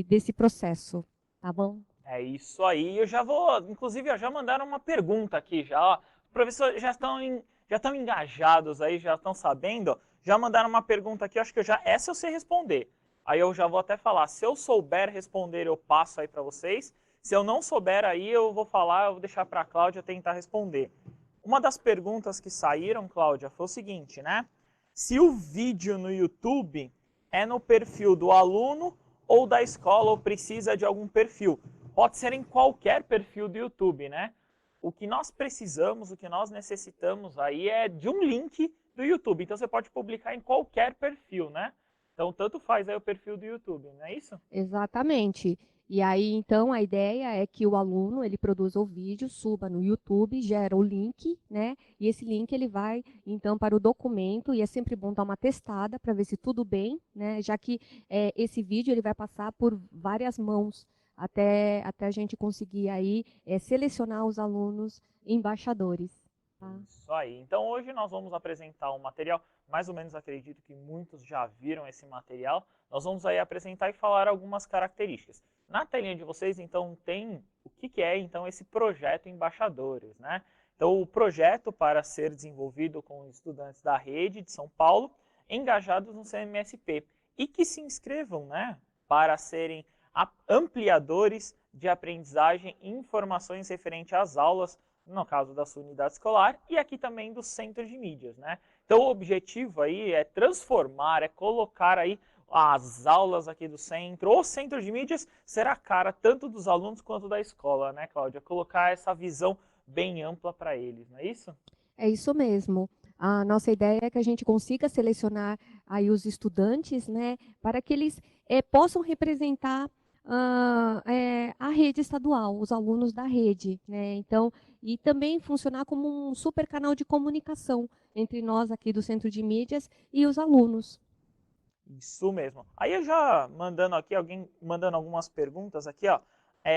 desse processo, tá bom? É isso aí. Eu já vou, inclusive, já mandaram uma pergunta aqui já. Ó. Professor, já estão engajados aí, já estão sabendo? Ó. Já mandaram uma pergunta aqui, acho que essa eu sei responder. Aí eu já vou até falar. Se eu souber responder, eu passo aí para vocês. Se eu não souber aí, eu vou falar, eu vou deixar para a Cláudia tentar responder. Uma das perguntas que saíram, Cláudia, foi o seguinte, né? Se o vídeo no YouTube é no perfil do aluno ou da escola ou precisa de algum perfil. Pode ser em qualquer perfil do YouTube, né? O que nós precisamos, o que nós necessitamos aí é de um link do YouTube. Então você pode publicar em qualquer perfil, né? Então tanto faz aí o perfil do YouTube, não é isso? Exatamente. E aí, então, a ideia é que o aluno, ele produza o vídeo, suba no YouTube, gera o link, né? E esse link, ele vai, então, para o documento, e é sempre bom dar uma testada para ver se tudo bem, né? Já que esse vídeo, ele vai passar por várias mãos, até a gente conseguir aí selecionar os alunos embaixadores, tá? Isso aí. Então hoje nós vamos apresentar um material, mais ou menos acredito que muitos já viram esse material. Nós vamos aí apresentar e falar algumas características. Na telinha de vocês, então, tem o que é então esse projeto Embaixadores, né? Então o projeto para ser desenvolvido com estudantes da rede de São Paulo engajados no CMSP e que se inscrevam, né, para serem ampliadores de aprendizagem e informações referentes às aulas no caso da sua unidade escolar, e aqui também do centro de mídias, né? Então o objetivo aí é transformar, é colocar aí as aulas aqui do centro, ou centro de mídias, será a cara tanto dos alunos quanto da escola, né, Cláudia? Colocar essa visão bem ampla para eles, não é isso? É isso mesmo. A nossa ideia é que a gente consiga selecionar aí os estudantes, né, para que eles possam representar a rede estadual, os alunos da rede, né? Então, e também funcionar como um super canal de comunicação entre nós aqui do Centro de Mídias e os alunos. Isso mesmo. Aí eu já mandando aqui, alguém mandando algumas perguntas aqui, ó.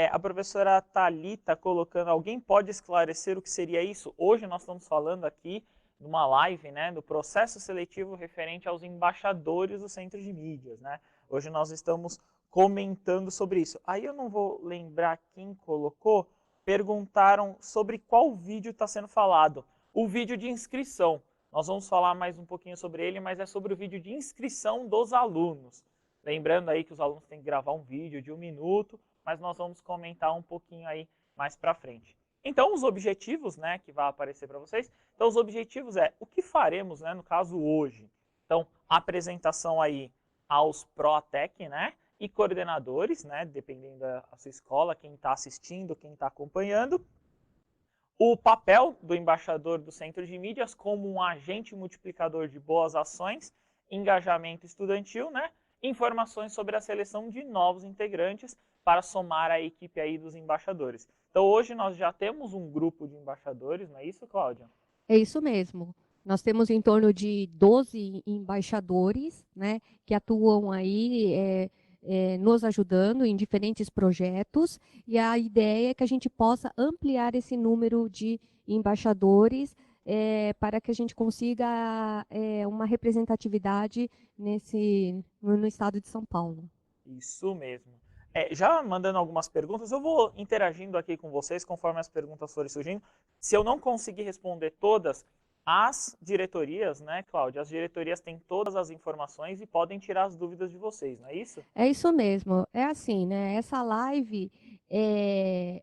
A professora Thalita colocando, alguém pode esclarecer o que seria isso? Hoje nós estamos falando aqui numa live, né, do processo seletivo referente aos embaixadores do Centro de Mídias, né? Hoje nós estamos comentando sobre isso. Aí eu não vou lembrar quem colocou, perguntaram sobre qual vídeo está sendo falado. O vídeo de inscrição. Nós vamos falar mais um pouquinho sobre ele, mas é sobre o vídeo de inscrição dos alunos. Lembrando aí que os alunos têm que gravar um vídeo de 1 minuto, mas nós vamos comentar um pouquinho aí mais para frente. Então, os objetivos, né, que vai aparecer para vocês. Então, os objetivos é o que faremos, né, no caso hoje. Então, apresentação aí aos Proatec, né, e coordenadores, né, dependendo da sua escola, quem está assistindo, quem está acompanhando, o papel do embaixador do Centro de Mídias como um agente multiplicador de boas ações, engajamento estudantil, né? Informações sobre a seleção de novos integrantes para somar a equipe aí dos embaixadores. Então hoje nós já temos um grupo de embaixadores, não é isso, Cláudia? É isso mesmo. Nós temos em torno de 12 embaixadores, né, que atuam aí nos ajudando em diferentes projetos, e a ideia é que a gente possa ampliar esse número de embaixadores para que a gente consiga uma representatividade no estado de São Paulo. Isso mesmo. Já mandando algumas perguntas, eu vou interagindo aqui com vocês conforme as perguntas forem surgindo. Se eu não conseguir responder todas, as diretorias, né, Cláudia? As diretorias têm todas as informações e podem tirar as dúvidas de vocês, não é isso? É isso mesmo. É assim, né? Essa live,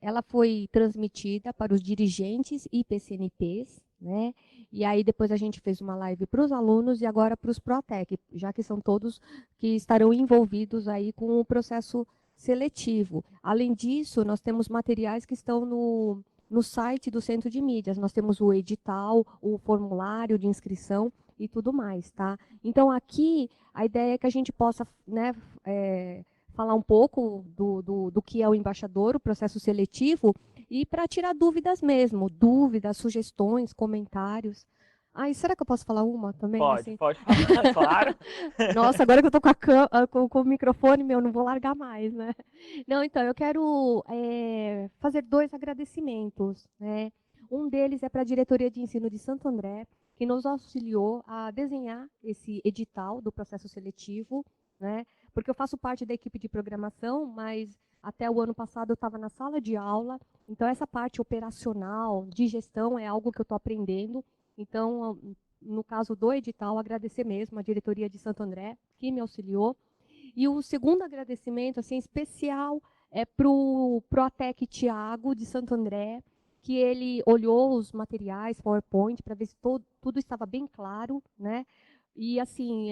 ela foi transmitida para os dirigentes e PCNPs, né? E aí depois a gente fez uma live para os alunos e agora para os Protec, já que são todos que estarão envolvidos aí com o processo seletivo. Além disso, nós temos materiais que estão no site do Centro de Mídias. Nós temos o edital, o formulário de inscrição e tudo mais, tá? Então, aqui, a ideia é que a gente possa, né, falar um pouco do que é o embaixador, o processo seletivo, e para tirar dúvidas mesmo, dúvidas, sugestões, comentários. Ai, será que eu posso falar uma também? Pode, Assim? pode falar, claro. Nossa, agora que eu estou com o microfone, meu, não vou largar mais, né? Não, então, eu quero fazer 2 agradecimentos, né? Um deles é para a Diretoria de Ensino de Santo André, que nos auxiliou a desenhar esse edital do processo seletivo, né? porque eu faço parte da equipe de programação, mas até o ano passado eu estava na sala de aula, então essa parte operacional, de gestão, é algo que eu estou aprendendo. Então, no caso do edital, agradecer mesmo a diretoria de Santo André, que me auxiliou. E o segundo agradecimento, assim, especial, é para o Proatec Tiago, de Santo André, que ele olhou os materiais, PowerPoint, para ver se tudo estava bem claro, né? E, assim,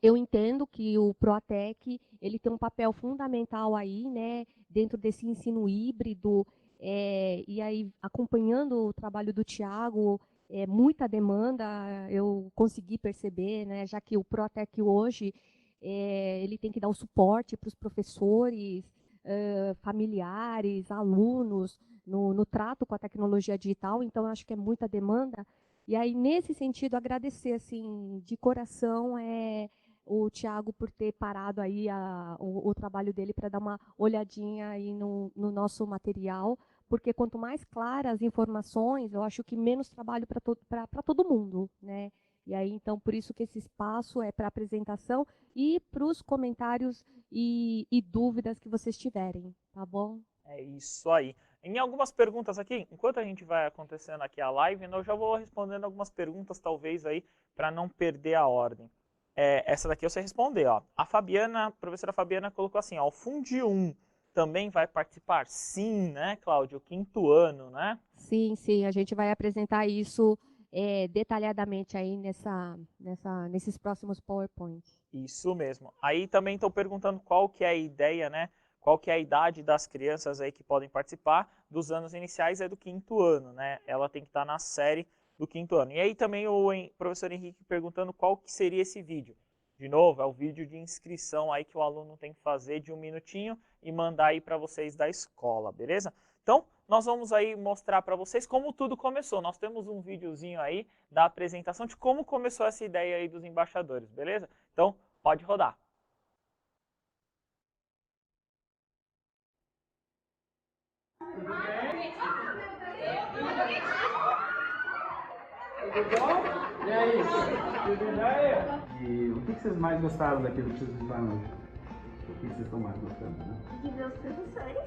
eu entendo que o Proatec ele tem um papel fundamental aí, né, dentro desse ensino híbrido, e aí acompanhando o trabalho do Tiago, muita demanda, eu consegui perceber, né, já que o Proatec hoje ele tem que dar o suporte para os professores, familiares, alunos, no trato com a tecnologia digital, então eu acho que é muita demanda. E aí, nesse sentido, agradecer assim, de coração o Tiago por ter parado aí o trabalho dele para dar uma olhadinha aí no nosso material, porque quanto mais claras as informações, eu acho que menos trabalho para todo mundo, né? E aí, então, por isso que esse espaço é para apresentação e para os comentários e dúvidas que vocês tiverem, tá bom? É isso aí. Em algumas perguntas aqui, enquanto a gente vai acontecendo aqui a live, eu já vou respondendo algumas perguntas, talvez aí, para não perder a ordem. Essa daqui você responder, ó. A professora Fabiana colocou assim, ó, o Fundi 1 também vai participar? Sim, né, Cláudio? Quinto ano, né? Sim, sim, a gente vai apresentar isso detalhadamente aí nesses próximos PowerPoints. Isso mesmo. Aí também estou perguntando qual que é a ideia, né? Qual que é a idade das crianças aí que podem participar dos anos iniciais é do quinto ano, né? Ela tem que estar na série do quinto ano. E aí também o professor Henrique perguntando qual que seria esse vídeo. De novo, é o vídeo de inscrição aí que o aluno tem que fazer de 1 minutinho e mandar aí para vocês da escola, beleza? Então, nós vamos aí mostrar para vocês como tudo começou. Nós temos um videozinho aí da apresentação de como começou essa ideia aí dos embaixadores, beleza? Então, pode rodar. Tudo bom? E aí? Tudo bem? E o que vocês mais gostaram daquilo que vocês viram hoje? O que vocês estão mais gostando, né? De ver os professores.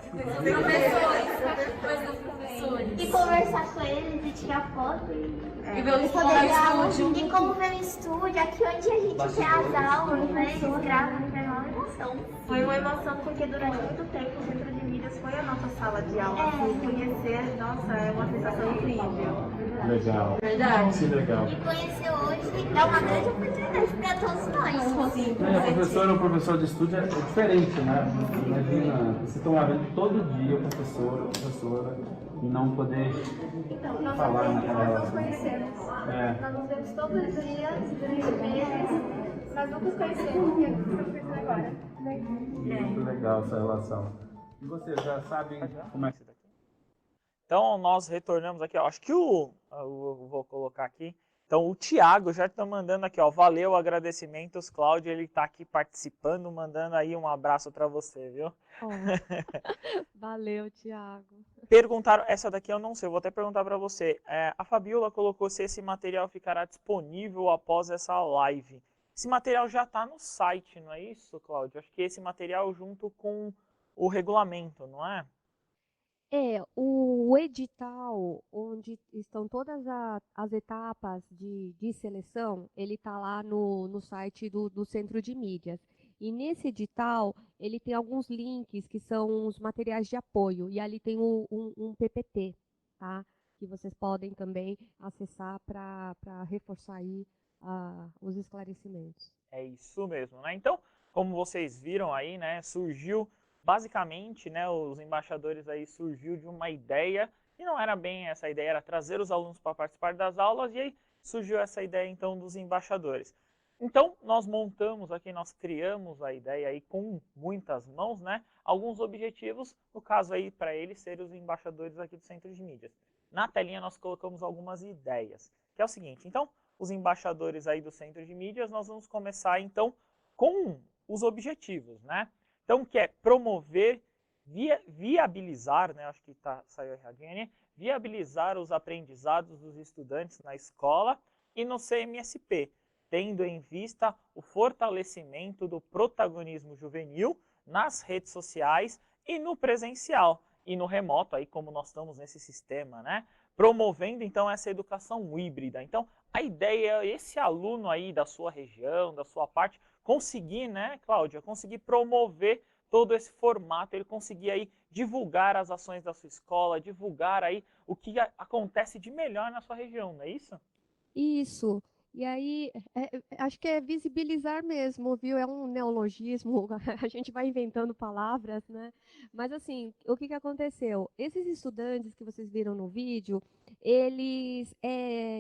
Professores. E conversar com eles e tirar foto. E ver o estúdio. E como ver o estúdio, aqui onde a gente tem as aulas, né? Eles gravam, foi uma emoção. Foi uma emoção porque durante muito tempo o Centro de Mídias foi a nossa sala de aula. E conhecer, nossa, é uma sensação incrível. Legal. Verdade. Que legal. E conhecer hoje é uma grande oportunidade para todos nós. O professor de estúdio é diferente, né? Imagina, vocês estão lá vendo todo dia o professor, a professora, e não poder Nós falar naquela... nos conhecemos. Nós nos vemos todos os dias, durante meses. Nós nunca nos conhecemos e estamos conhecendo agora. Muito legal essa relação. E vocês já sabem como é que... Então, nós retornamos aqui, ó. Acho que eu vou colocar aqui. Então, o Thiago já está mandando aqui, ó. Valeu, agradecimentos, Cláudio. Ele está aqui participando, mandando aí um abraço para você, viu? Oh. Valeu, Thiago. Perguntaram, essa daqui eu não sei, eu vou até perguntar para você. A Fabiola colocou se esse material ficará disponível após essa live. Esse material já está no site, não é isso, Cláudio? Acho que esse material junto com o regulamento, não é? O edital, onde estão todas as etapas de seleção, ele está lá no site do Centro de Mídias. E nesse edital, ele tem alguns links que são os materiais de apoio, e ali tem um PPT, tá? Que vocês podem também acessar para reforçar aí os esclarecimentos. É isso mesmo, né? Então, como vocês viram aí, né, surgiu basicamente, né, os embaixadores aí surgiu de uma ideia, e não era bem essa ideia, era trazer os alunos para participar das aulas, e aí surgiu essa ideia então dos embaixadores. Então, nós montamos aqui, nós criamos a ideia aí com muitas mãos, né, alguns objetivos, no caso aí para eles serem os embaixadores aqui do Centro de Mídias. Na telinha nós colocamos algumas ideias, que é o seguinte, então, os embaixadores aí do Centro de Mídias, nós vamos começar então com os objetivos, né? Então, que é promover, viabilizar, né? Acho que saiu erradinho, né? Viabilizar os aprendizados dos estudantes na escola e no CMSP, tendo em vista o fortalecimento do protagonismo juvenil nas redes sociais e no presencial e no remoto, aí como nós estamos nesse sistema, né? Promovendo então essa educação híbrida. Então, a ideia é esse aluno aí da sua região, da sua parte, conseguir, né, Cláudia, conseguir promover todo esse formato, ele conseguir aí divulgar as ações da sua escola, divulgar aí o que acontece de melhor na sua região, não é isso? Isso. E aí, acho que é visibilizar mesmo, viu? É um neologismo, a gente vai inventando palavras, né? Mas assim, o que que aconteceu? Esses estudantes que vocês viram no vídeo, eles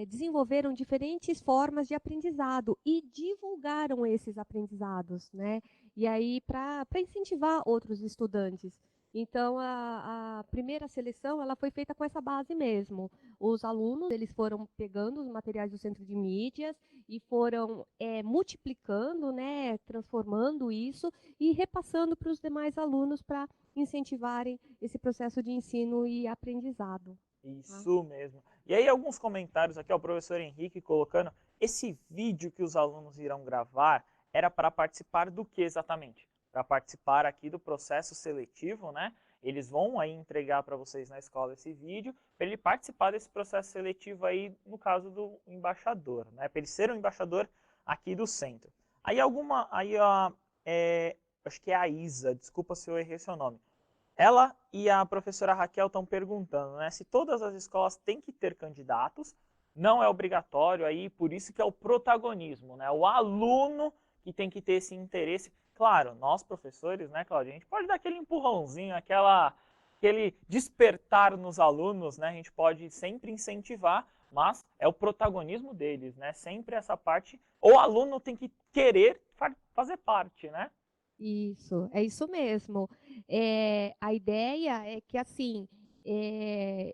desenvolveram diferentes formas de aprendizado e divulgaram esses aprendizados, né? E aí, para incentivar outros estudantes. Então, a primeira seleção, ela foi feita com essa base mesmo. Os alunos, eles foram pegando os materiais do centro de mídias e foram multiplicando, né, transformando isso e repassando para os demais alunos para incentivarem esse processo de ensino e aprendizado. Tá? Isso mesmo. E aí alguns comentários aqui, ó, o professor Henrique colocando, esse vídeo que os alunos irão gravar era para participar do que exatamente? Para participar aqui do processo seletivo, né? Eles vão aí entregar para vocês na escola esse vídeo, para ele participar desse processo seletivo aí, no caso do embaixador, né? Para ele ser um embaixador aqui do centro. Aí acho que é a Isa, desculpa se eu errei seu nome. Ela e a professora Raquel estão perguntando, né, se todas as escolas têm que ter candidatos, não é obrigatório aí, por isso que é o protagonismo, né, o aluno que tem que ter esse interesse. Claro, nós professores, né, Cláudia, a gente pode dar aquele empurrãozinho, aquele despertar nos alunos, né, a gente pode sempre incentivar, mas é o protagonismo deles, né, sempre essa parte, o aluno tem que querer fazer parte, né? Isso, é isso mesmo. A ideia é que, assim,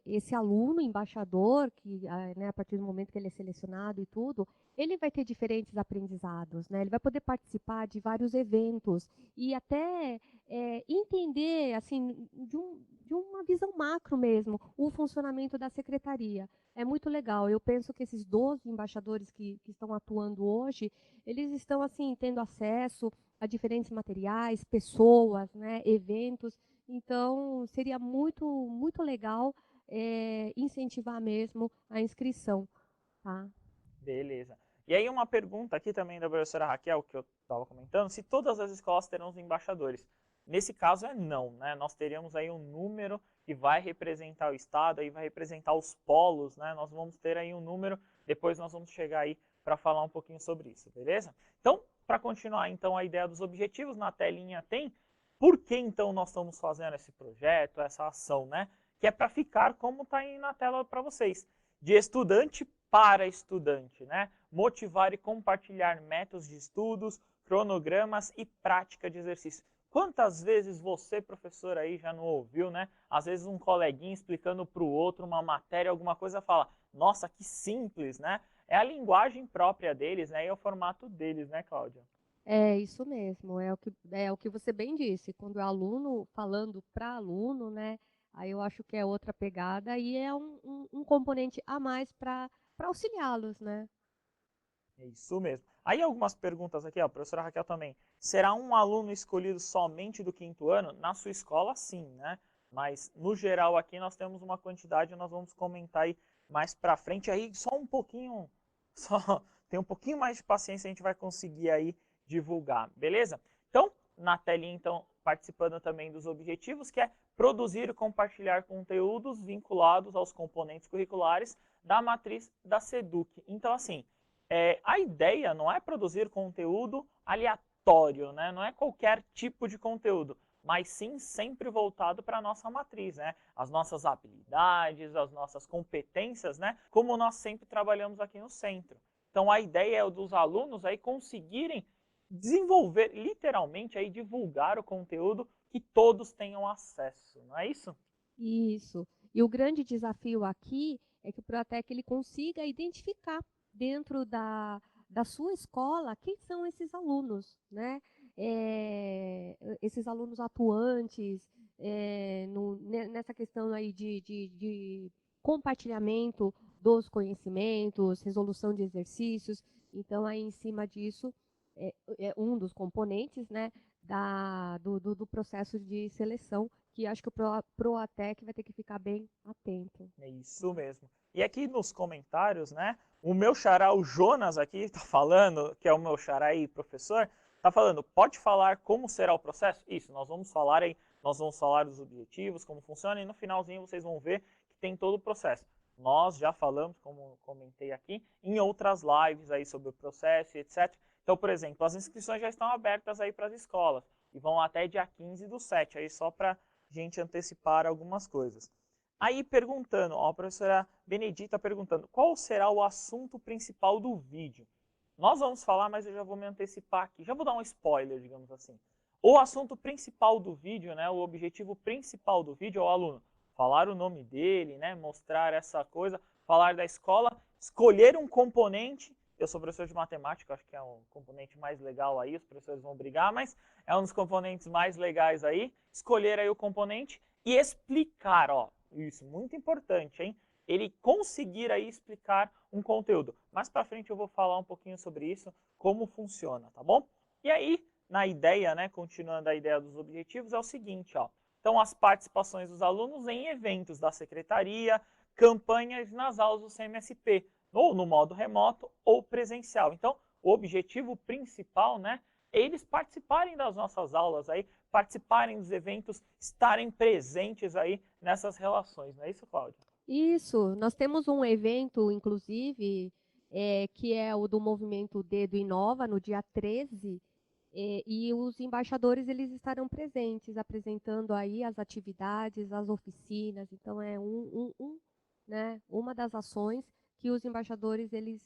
esse aluno embaixador, que né, a partir do momento que ele é selecionado e tudo, ele vai ter diferentes aprendizados, né? Ele vai poder participar de vários eventos e até entender, assim, de uma visão macro mesmo, o funcionamento da secretaria. É muito legal. Eu penso que esses 12 embaixadores que estão atuando hoje, eles estão, assim, tendo acesso a diferentes materiais, pessoas, né, eventos. Então, seria muito legal incentivar mesmo a inscrição. Tá? Beleza. E aí uma pergunta aqui também da professora Raquel, que eu estava comentando, se todas as escolas terão os embaixadores. Nesse caso é não, né? Nós teríamos aí um número que vai representar o estado, aí vai representar os polos, né? Nós vamos ter aí um número, depois nós vamos chegar aí para falar um pouquinho sobre isso, beleza? Então, para continuar então a ideia dos objetivos, na telinha tem por que então nós estamos fazendo esse projeto, essa ação, né? Que é para ficar como está aí na tela para vocês, de estudante para estudante, né? Motivar e compartilhar métodos de estudos, cronogramas e prática de exercício. Quantas vezes você, professor, aí já não ouviu, né? Às vezes um coleguinha explicando para o outro uma matéria, alguma coisa, fala, nossa, que simples, né? É a linguagem própria deles, né? E é o formato deles, né, Cláudia? É isso mesmo, é o que você bem disse. Quando é aluno falando para aluno, né? Aí eu acho que é outra pegada e é um componente a mais para auxiliá-los, né? É isso mesmo. Aí algumas perguntas aqui, ó, a professora Raquel também. Será um aluno escolhido somente do quinto ano? Na sua escola, sim, né? Mas no geral aqui nós temos uma quantidade, nós vamos comentar aí mais pra frente. Aí só um pouquinho, só tem um pouquinho mais de paciência, a gente vai conseguir aí divulgar, beleza? Então, na telinha, então, participando também dos objetivos, que é produzir e compartilhar conteúdos vinculados aos componentes curriculares da matriz da SEDUC. Então, assim, a ideia não é produzir conteúdo aleatório, né? Não é qualquer tipo de conteúdo, mas sim sempre voltado para a nossa matriz, né? As nossas habilidades, as nossas competências, né? Como nós sempre trabalhamos aqui no centro. Então a ideia é dos alunos aí conseguirem desenvolver, literalmente aí divulgar o conteúdo que todos tenham acesso, não é isso? Isso. E o grande desafio aqui é que o Protec ele consiga identificar dentro da sua escola quem são esses alunos, né? Esses alunos atuantes nessa questão aí de compartilhamento dos conhecimentos, resolução de exercícios. Então, aí em cima disso, é um dos componentes, né, do processo de seleção, que acho que o Proatec vai ter que ficar bem atento. É isso mesmo. E aqui nos comentários, né, o meu xará, o Jonas aqui, tá falando, que é o meu xará e professor, tá falando, pode falar como será o processo? Isso, nós vamos falar aí, nós vamos falar dos objetivos, como funciona, e no finalzinho vocês vão ver que tem todo o processo. Nós já falamos, como comentei aqui, em outras lives aí sobre o processo e etc. Então, por exemplo, as inscrições já estão abertas aí para as escolas, e vão até dia 15/7, aí só para gente antecipar algumas coisas. Aí perguntando, ó, a professora Benedita perguntando, qual será o assunto principal do vídeo? Nós vamos falar, mas eu já vou me antecipar aqui, já vou dar um spoiler, digamos assim. O assunto principal do vídeo, né, o objetivo principal do vídeo é o aluno falar o nome dele, né, mostrar essa coisa, falar da escola, escolher um componente. Eu sou professor de matemática, acho que é um componente mais legal aí, os professores vão brigar, mas é um dos componentes mais legais aí. Escolher aí o componente e explicar, ó, isso, muito importante, hein? Ele conseguir aí explicar um conteúdo. Mais para frente eu vou falar um pouquinho sobre isso, como funciona, tá bom? E aí, na ideia, né, continuando a ideia dos objetivos, é o seguinte, ó. Então, as participações dos alunos em eventos da secretaria, campanhas nas aulas do CMSP, ou no modo remoto ou presencial. Então, o objetivo principal, né, é eles participarem das nossas aulas aí, participarem dos eventos, estarem presentes aí nessas relações. Não é isso, Cláudia? Isso, nós temos um evento, inclusive, que é o do Movimento Dedo Inova, no dia 13, e os embaixadores eles estarão presentes, apresentando aí as atividades, as oficinas. Então, é né, uma das ações que os embaixadores eles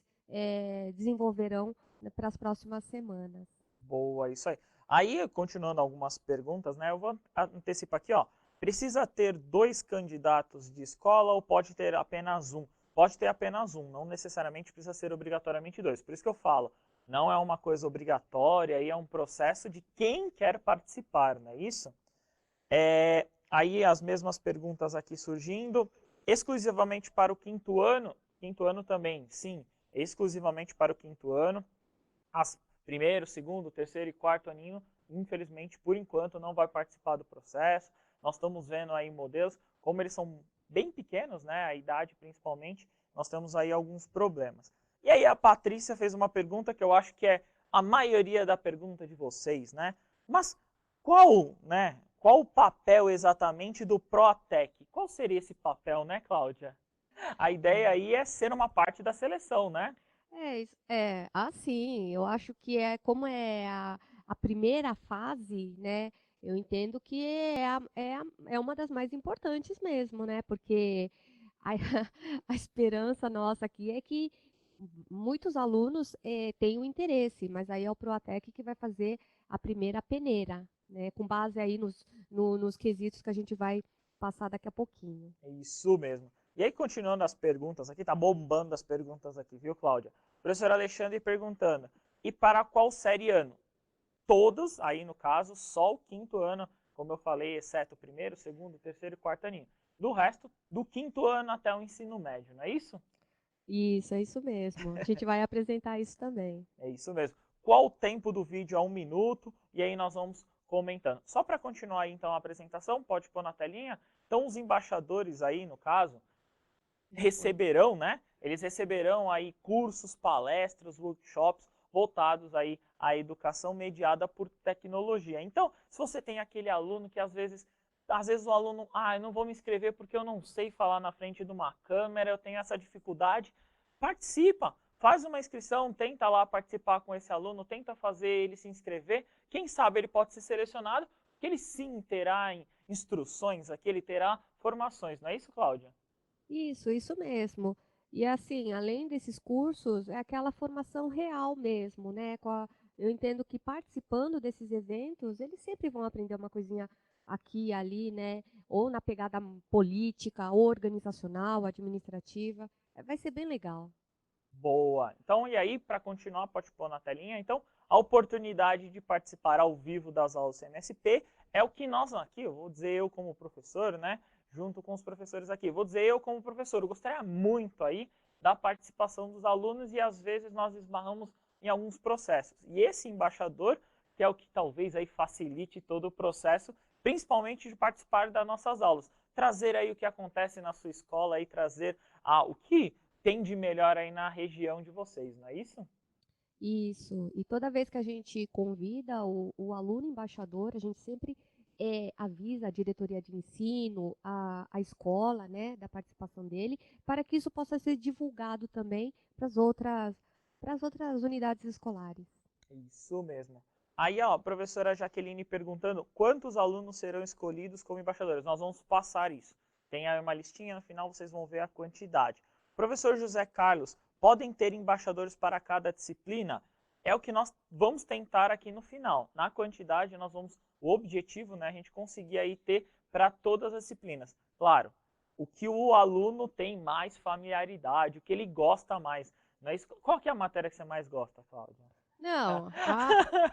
desenvolverão, né, para as próximas semanas. Boa, isso aí. Aí, continuando algumas perguntas, né, eu vou antecipar aqui, ó. Precisa ter 2 candidatos de escola ou pode ter apenas um? Pode ter apenas um, não necessariamente precisa ser obrigatoriamente 2. Por isso que eu falo, não é uma coisa obrigatória, aí é um processo de quem quer participar, não é isso? Aí as mesmas perguntas aqui surgindo, exclusivamente para o 5º ano? 5º ano também, sim, exclusivamente para o 5º ano. As primeiro, segundo, terceiro e quarto aninho, infelizmente, por enquanto, não vai participar do processo. Nós estamos vendo aí modelos, como eles são bem pequenos, né, a idade principalmente, nós temos aí alguns problemas. E aí a Patrícia fez uma pergunta que eu acho que é a maioria da pergunta de vocês, né? Mas qual o papel exatamente do Proatec? Qual seria esse papel, né, Cláudia? A ideia aí é ser uma parte da seleção, né? Sim, eu acho que como é a primeira fase, né? Eu entendo que é uma das mais importantes mesmo, né? Porque a, a esperança nossa aqui é que muitos alunos tenham interesse, mas aí é o Proatec que vai fazer a primeira peneira, né? Com base aí nos quesitos que a gente vai passar daqui a pouquinho. É isso mesmo. E aí, continuando as perguntas aqui, tá bombando as perguntas aqui, viu, Cláudia? Professor Alexandre perguntando, e para qual série ano? Todos, aí no caso, só o 5º ano, como eu falei, exceto o 1º, 2º, 3º e 4º aninho. Do resto, do 5º ano até o ensino médio, não é isso? Isso, é isso mesmo. A gente vai apresentar isso também. É isso mesmo. Qual o tempo do vídeo? É 1 minuto, e aí nós vamos comentando. Só para continuar aí, então, a apresentação, pode pôr na telinha. Então, os embaixadores aí, no caso, receberão, né? Eles receberão aí cursos, palestras, workshops voltados aí à educação mediada por tecnologia. Então, se você tem aquele aluno que às vezes o aluno, eu não vou me inscrever porque eu não sei falar na frente de uma câmera, eu tenho essa dificuldade, participa, faz uma inscrição, tenta lá participar com esse aluno, tenta fazer ele se inscrever, quem sabe ele pode ser selecionado, porque ele sim terá instruções aqui, ele terá formações, não é isso, Cláudia? Isso mesmo. E assim, além desses cursos, é aquela formação real mesmo, né? Eu entendo que participando desses eventos, eles sempre vão aprender uma coisinha aqui e ali, né? Ou na pegada política, organizacional, administrativa. Vai ser bem legal. Boa. Então, e aí, para continuar, pode pôr na telinha. Então, a oportunidade de participar ao vivo das aulas do CMSP é o que nós aqui, eu vou dizer eu como professor, né? Junto com os professores aqui. Vou dizer eu como professor, eu gostaria muito aí da participação dos alunos e às vezes nós esbarramos em alguns processos. E esse embaixador, que é o que talvez aí facilite todo o processo, principalmente de participar das nossas aulas. Trazer aí o que acontece na sua escola e trazer o que tem de melhor aí na região de vocês, não é isso? Isso. E toda vez que a gente convida o aluno embaixador, a gente sempre avisa a diretoria de ensino, a escola, né, da participação dele, para que isso possa ser divulgado também para as outras unidades escolares. Isso mesmo. Aí, ó, a professora Jaqueline perguntando quantos alunos serão escolhidos como embaixadores. Nós vamos passar isso. Tem aí uma listinha, no final vocês vão ver a quantidade. Professor José Carlos, podem ter embaixadores para cada disciplina? É o que nós vamos tentar aqui no final. Na quantidade, o objetivo, né, a gente conseguir aí ter para todas as disciplinas. Claro, o que o aluno tem mais familiaridade, o que ele gosta mais. Não é isso? Qual que é a matéria que você mais gosta, Cláudia? Não,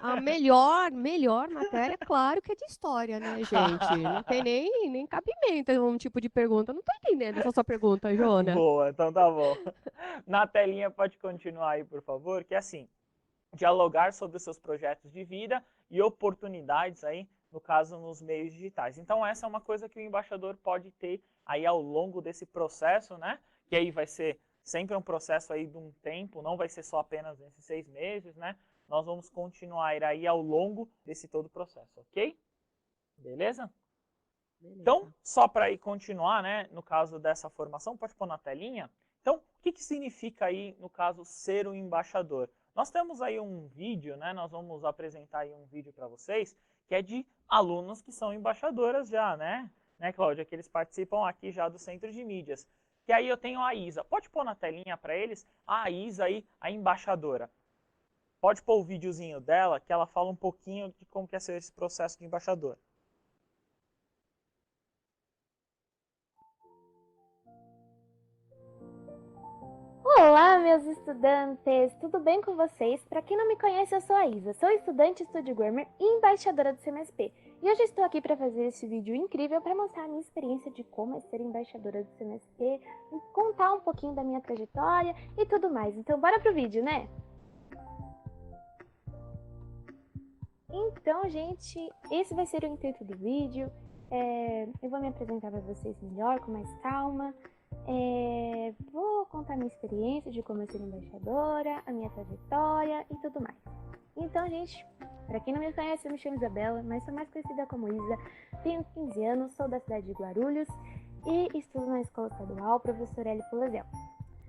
a melhor matéria, claro que é de história, né, gente? Não tem nem cabimento um tipo de pergunta. Não estou entendendo essa sua pergunta, Jona. Boa, então tá bom. Na telinha pode continuar aí, por favor, que é assim, dialogar sobre os seus projetos de vida e oportunidades aí, no caso, nos meios digitais. Então essa é uma coisa que o embaixador pode ter aí ao longo desse processo, né? Que aí vai ser sempre um processo aí de um tempo, não vai ser só apenas nesses 6 meses, né? Nós vamos continuar aí ao longo desse todo o processo, ok? Beleza? Então, só para aí continuar, né, no caso dessa formação, pode pôr na telinha. Então, o que significa aí, no caso, ser um embaixador? Nós temos aí um vídeo, né, nós vamos apresentar aí um vídeo para vocês, que é de alunos que são embaixadoras já, né, Cláudia, que eles participam aqui já do Centro de Mídias. Que aí eu tenho a Isa. Pode pôr na telinha para eles a Isa aí, a embaixadora. Pode pôr o videozinho dela, que ela fala um pouquinho de como que é ser esse processo de embaixador. Olá, meus estudantes! Tudo bem com vocês? Para quem não me conhece, eu sou a Isa, sou estudante Study Grammar e embaixadora do CMSP. E hoje estou aqui para fazer esse vídeo incrível para mostrar a minha experiência de como é ser embaixadora do CMSP, contar um pouquinho da minha trajetória e tudo mais. Então, bora pro vídeo, né? Então, gente, esse vai ser o intuito do vídeo. Eu vou me apresentar para vocês melhor, com mais calma. Vou contar minha experiência de como eu ser embaixadora, a minha trajetória e tudo mais. Então, gente, para quem não me conhece, eu me chamo Isabela, mas sou mais conhecida como Isa. Tenho 15 anos, sou da cidade de Guarulhos e estudo na Escola Estadual Professor Hélio Polazel.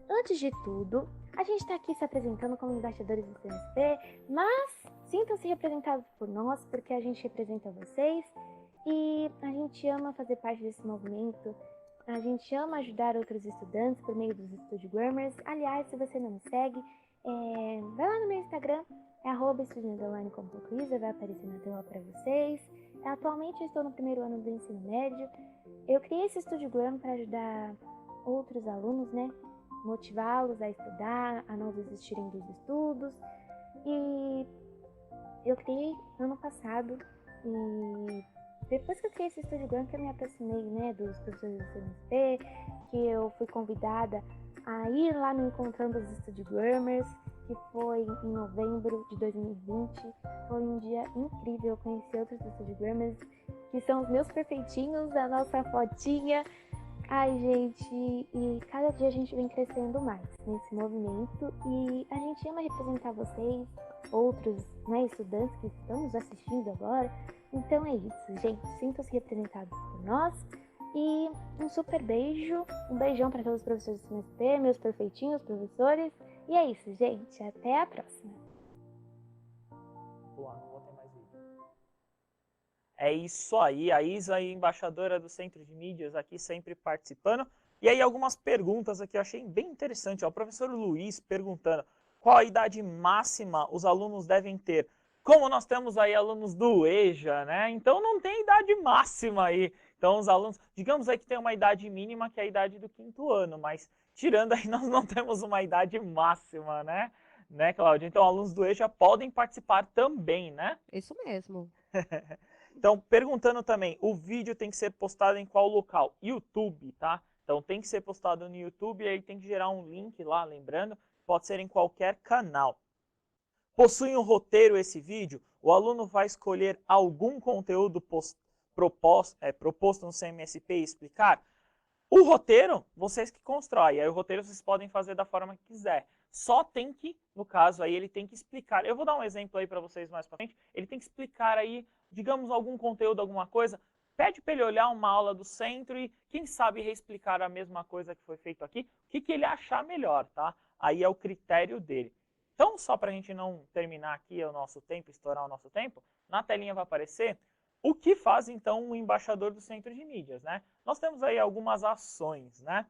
Antes de tudo, a gente está aqui se apresentando como embaixadores do CMSP, mas sintam-se representados por nós, porque a gente representa vocês e a gente ama fazer parte desse movimento. A gente ama ajudar outros estudantes por meio dos Study Grammars. Aliás, se você não me segue, vai lá no meu Instagram, @estudiounderline.isa, vai aparecer na tela para vocês. Atualmente eu estou no primeiro ano do ensino médio. Eu criei esse Study Grammar para ajudar outros alunos, né? Motivá-los a estudar, a não desistirem dos estudos. E eu criei ano passado e depois que eu criei esse Study Grammar, que eu me aproximei, né, dos professores do CMSP, que eu fui convidada a ir lá no Encontrando os Study Grammars, que foi em novembro de 2020. Foi um dia incrível, eu conheci outros Study Grammars, que são os meus perfeitinhos, a nossa fotinha. Ai, gente, e cada dia a gente vem crescendo mais nesse movimento e a gente ama representar vocês, outros, né, estudantes que estão nos assistindo agora. Então é isso, gente, sintam-se representados por nós e um super beijo, um beijão para todos os professores do CMSP, meus perfeitinhos professores. E é isso, gente, até a próxima. Boa, não vou ter mais vídeo. É isso aí, a Isa, embaixadora do Centro de Mídias, aqui sempre participando. E aí algumas perguntas aqui eu achei bem interessante. Ó, o professor Luiz perguntando qual a idade máxima os alunos devem ter. Como nós temos aí alunos do EJA, né? Então não tem idade máxima aí. Então os alunos, digamos aí que tem uma idade mínima, que é a idade do 5º ano, mas tirando aí nós não temos uma idade máxima, né? Né, Cláudia? Então alunos do EJA podem participar também, né? Isso mesmo. Então, perguntando também, o vídeo tem que ser postado em qual local? YouTube, tá? Então tem que ser postado no YouTube e aí tem que gerar um link lá, lembrando, pode ser em qualquer canal. Possui um roteiro esse vídeo? O aluno vai escolher algum conteúdo proposto no CMSP e explicar? O roteiro, vocês que constroem, aí o roteiro vocês podem fazer da forma que quiser. Só tem que, no caso aí, ele tem que explicar. Eu vou dar um exemplo aí para vocês mais para frente. Ele tem que explicar aí, digamos, algum conteúdo, alguma coisa. Pede para ele olhar uma aula do centro e, quem sabe, reexplicar a mesma coisa que foi feito aqui. O que ele achar melhor, tá? Aí é o critério dele. Então, só para a gente não terminar aqui o nosso tempo, estourar o nosso tempo, na telinha vai aparecer o que faz, então, o embaixador do centro de mídias, né? Nós temos aí algumas ações, né?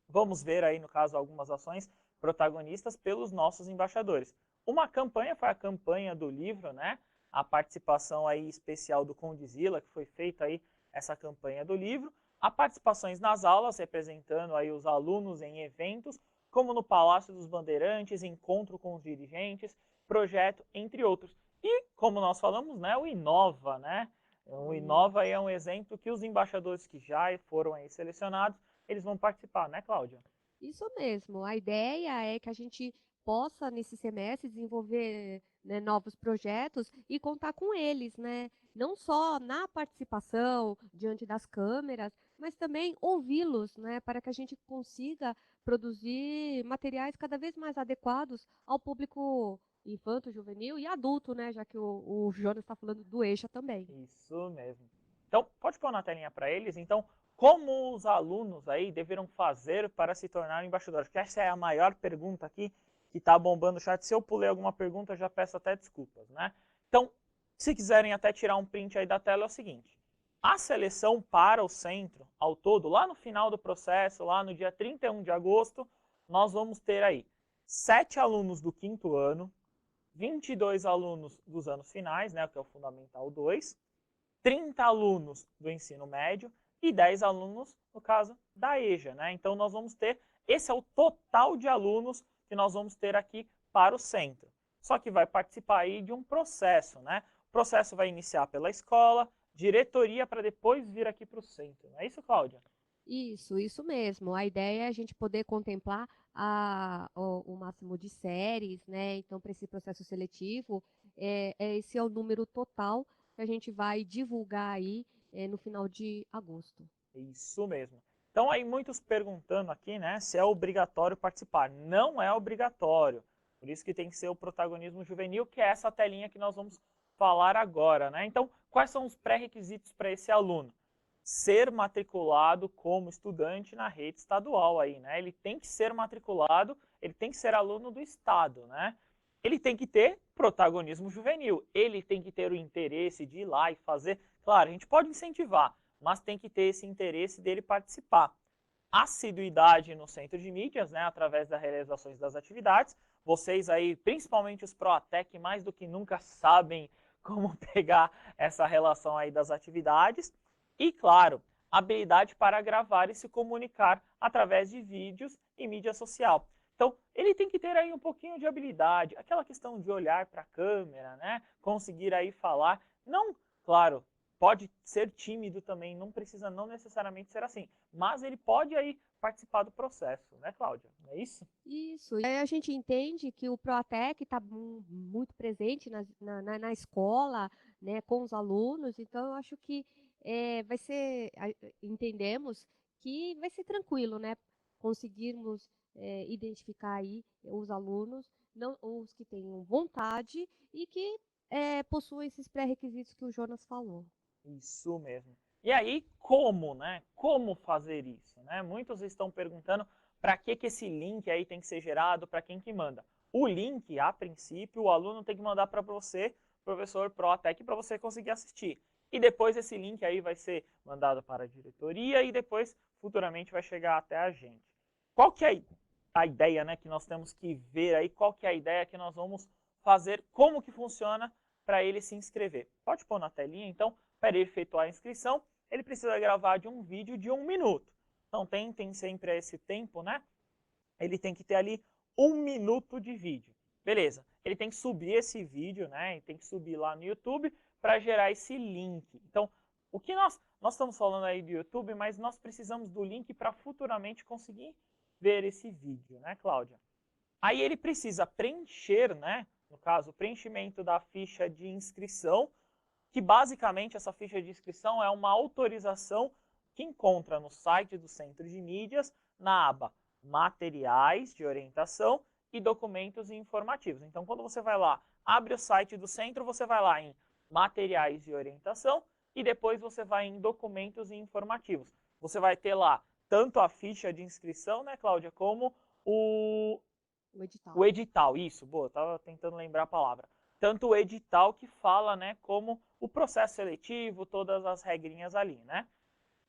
Vamos ver aí, no caso, algumas ações protagonistas pelos nossos embaixadores. Uma campanha foi a campanha do livro, né? A participação aí especial do Condizila, que foi feita aí essa campanha do livro. Há participações nas aulas, representando aí os alunos em eventos, como no Palácio dos Bandeirantes, encontro com os dirigentes, projeto, entre outros. E, como nós falamos, né, o Inova, né? O Inova é um exemplo que os embaixadores que já foram aí selecionados, eles vão participar, né, Cláudia? Isso mesmo. A ideia é que a gente possa, nesse semestre, desenvolver, né, novos projetos e contar com eles, né? Não só na participação diante das câmeras, mas também ouvi-los, né, para que a gente consiga produzir materiais cada vez mais adequados ao público infanto, juvenil e adulto, né? Já que o Jonas está falando do EJA também. Isso mesmo. Então, pode pôr na telinha para eles. Então, como os alunos aí deverão fazer para se tornar embaixadores? Porque essa é a maior pergunta aqui que está bombando o chat. Se eu pulei alguma pergunta, eu já peço até desculpas, né? Então, se quiserem até tirar um print aí da tela, é o seguinte. A seleção para o centro, ao todo, lá no final do processo, lá no dia 31 de agosto, nós vamos ter aí 7 alunos do 5º ano, 22 alunos dos anos finais, né, que é o Fundamental 2, 30 alunos do ensino médio e 10 alunos, no caso, da EJA, né? Então, nós vamos ter, esse é o total de alunos que nós vamos ter aqui para o centro. Só que vai participar aí de um processo, né? O processo vai iniciar pela escola, diretoria, para depois vir aqui para o centro. Não é isso, Cláudia? Isso mesmo. A ideia é a gente poder contemplar o máximo de séries, né? Então, para esse processo seletivo, esse é o número total que a gente vai divulgar aí no final de agosto. Isso mesmo. Então, aí muitos perguntando aqui, né, se é obrigatório participar. Não é obrigatório. Por isso que tem que ser o protagonismo juvenil, que é essa telinha que nós vamos falar agora, né? Então, quais são os pré-requisitos para esse aluno? Ser matriculado como estudante na rede estadual aí, né? Ele tem que ser matriculado, ele tem que ser aluno do estado, né? Ele tem que ter protagonismo juvenil, ele tem que ter o interesse de ir lá e fazer. Claro, a gente pode incentivar, mas tem que ter esse interesse dele participar. Assiduidade no centro de mídias, né, através das realizações das atividades. Vocês aí, principalmente os Proatec, mais do que nunca sabem como pegar essa relação aí das atividades. E, claro, habilidade para gravar e se comunicar através de vídeos e mídia social. Então, ele tem que ter aí um pouquinho de habilidade, aquela questão de olhar para a câmera, né, conseguir aí falar. Não, claro, pode ser tímido também, não precisa não necessariamente ser assim, mas ele pode aí participar do processo, né, Cláudia? Não é isso? Isso. E aí a gente entende que o Proatec está muito presente na escola, né, com os alunos, então eu acho que vai ser, entendemos que vai ser tranquilo, né, conseguirmos identificar aí os alunos, não, os que tenham vontade e que possuem esses pré-requisitos que o Jonas falou. Isso mesmo. E aí, como, né? Como fazer isso, né? Muitos estão perguntando para que esse link aí tem que ser gerado, para quem que manda. O link, a princípio, o aluno tem que mandar para você, professor Proatec, para você conseguir assistir. E depois esse link aí vai ser mandado para a diretoria e depois, futuramente, vai chegar até a gente. Qual que é a ideia, né, que nós temos que ver aí? Qual que é a ideia que nós vamos fazer? Como que funciona para ele se inscrever? Pode pôr na telinha, então, para ele efetuar a inscrição, ele precisa gravar de um vídeo de 1 minuto. Então, tem sempre esse tempo, né? Ele tem que ter ali 1 minuto de vídeo. Beleza. Ele tem que subir esse vídeo, né? Ele tem que subir lá no YouTube para gerar esse link. Então, O que nós estamos falando aí do YouTube, mas nós precisamos do link para futuramente conseguir ver esse vídeo, né, Cláudia? Aí ele precisa preencher, né, no caso, o preenchimento da ficha de inscrição, que basicamente essa ficha de inscrição é uma autorização que encontra no site do Centro de Mídias, na aba Materiais de Orientação e Documentos Informativos. Então, quando você vai lá, abre o site do centro, você vai lá em Materiais de Orientação e depois você vai em Documentos Informativos. Você vai ter lá tanto a ficha de inscrição, né, Cláudia, como o edital. O edital, isso, boa, estava tentando lembrar a palavra. Tanto o edital que fala, né, como o processo seletivo, todas as regrinhas ali, né?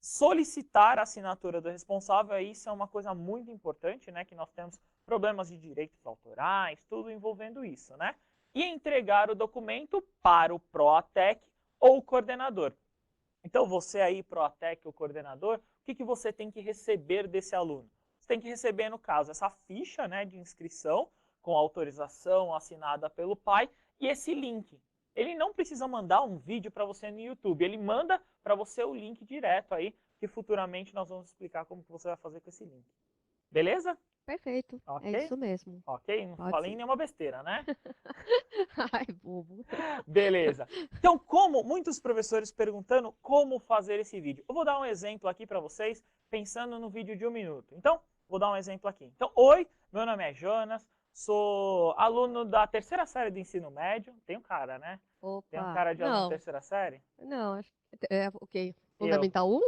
Solicitar a assinatura do responsável, isso é uma coisa muito importante, né, que nós temos problemas de direitos autorais, tudo envolvendo isso, né? E entregar o documento para o Proatec ou o coordenador. Então, você aí, Proatec ou coordenador, o que você tem que receber desse aluno? Você tem que receber, no caso, essa ficha, né, de inscrição com autorização assinada pelo pai e esse link. Ele não precisa mandar um vídeo para você no YouTube, ele manda para você o link direto aí, que futuramente nós vamos explicar como que você vai fazer com esse link. Beleza? Perfeito, Ok? é isso mesmo. Ok? Não Pode falei sim. nenhuma besteira, né? Ai, bobo. Beleza. Então, muitos professores perguntando como fazer esse vídeo. Eu vou dar um exemplo aqui para vocês, pensando no vídeo de 1 minuto. Então, vou dar um exemplo aqui. Então, oi, meu nome é Jonas, sou aluno da 3ª série do ensino médio. Tem um cara, né? Tem um Opa, cara de aluno da não, 3ª série? não, o quê? Eu. Fundamental 1?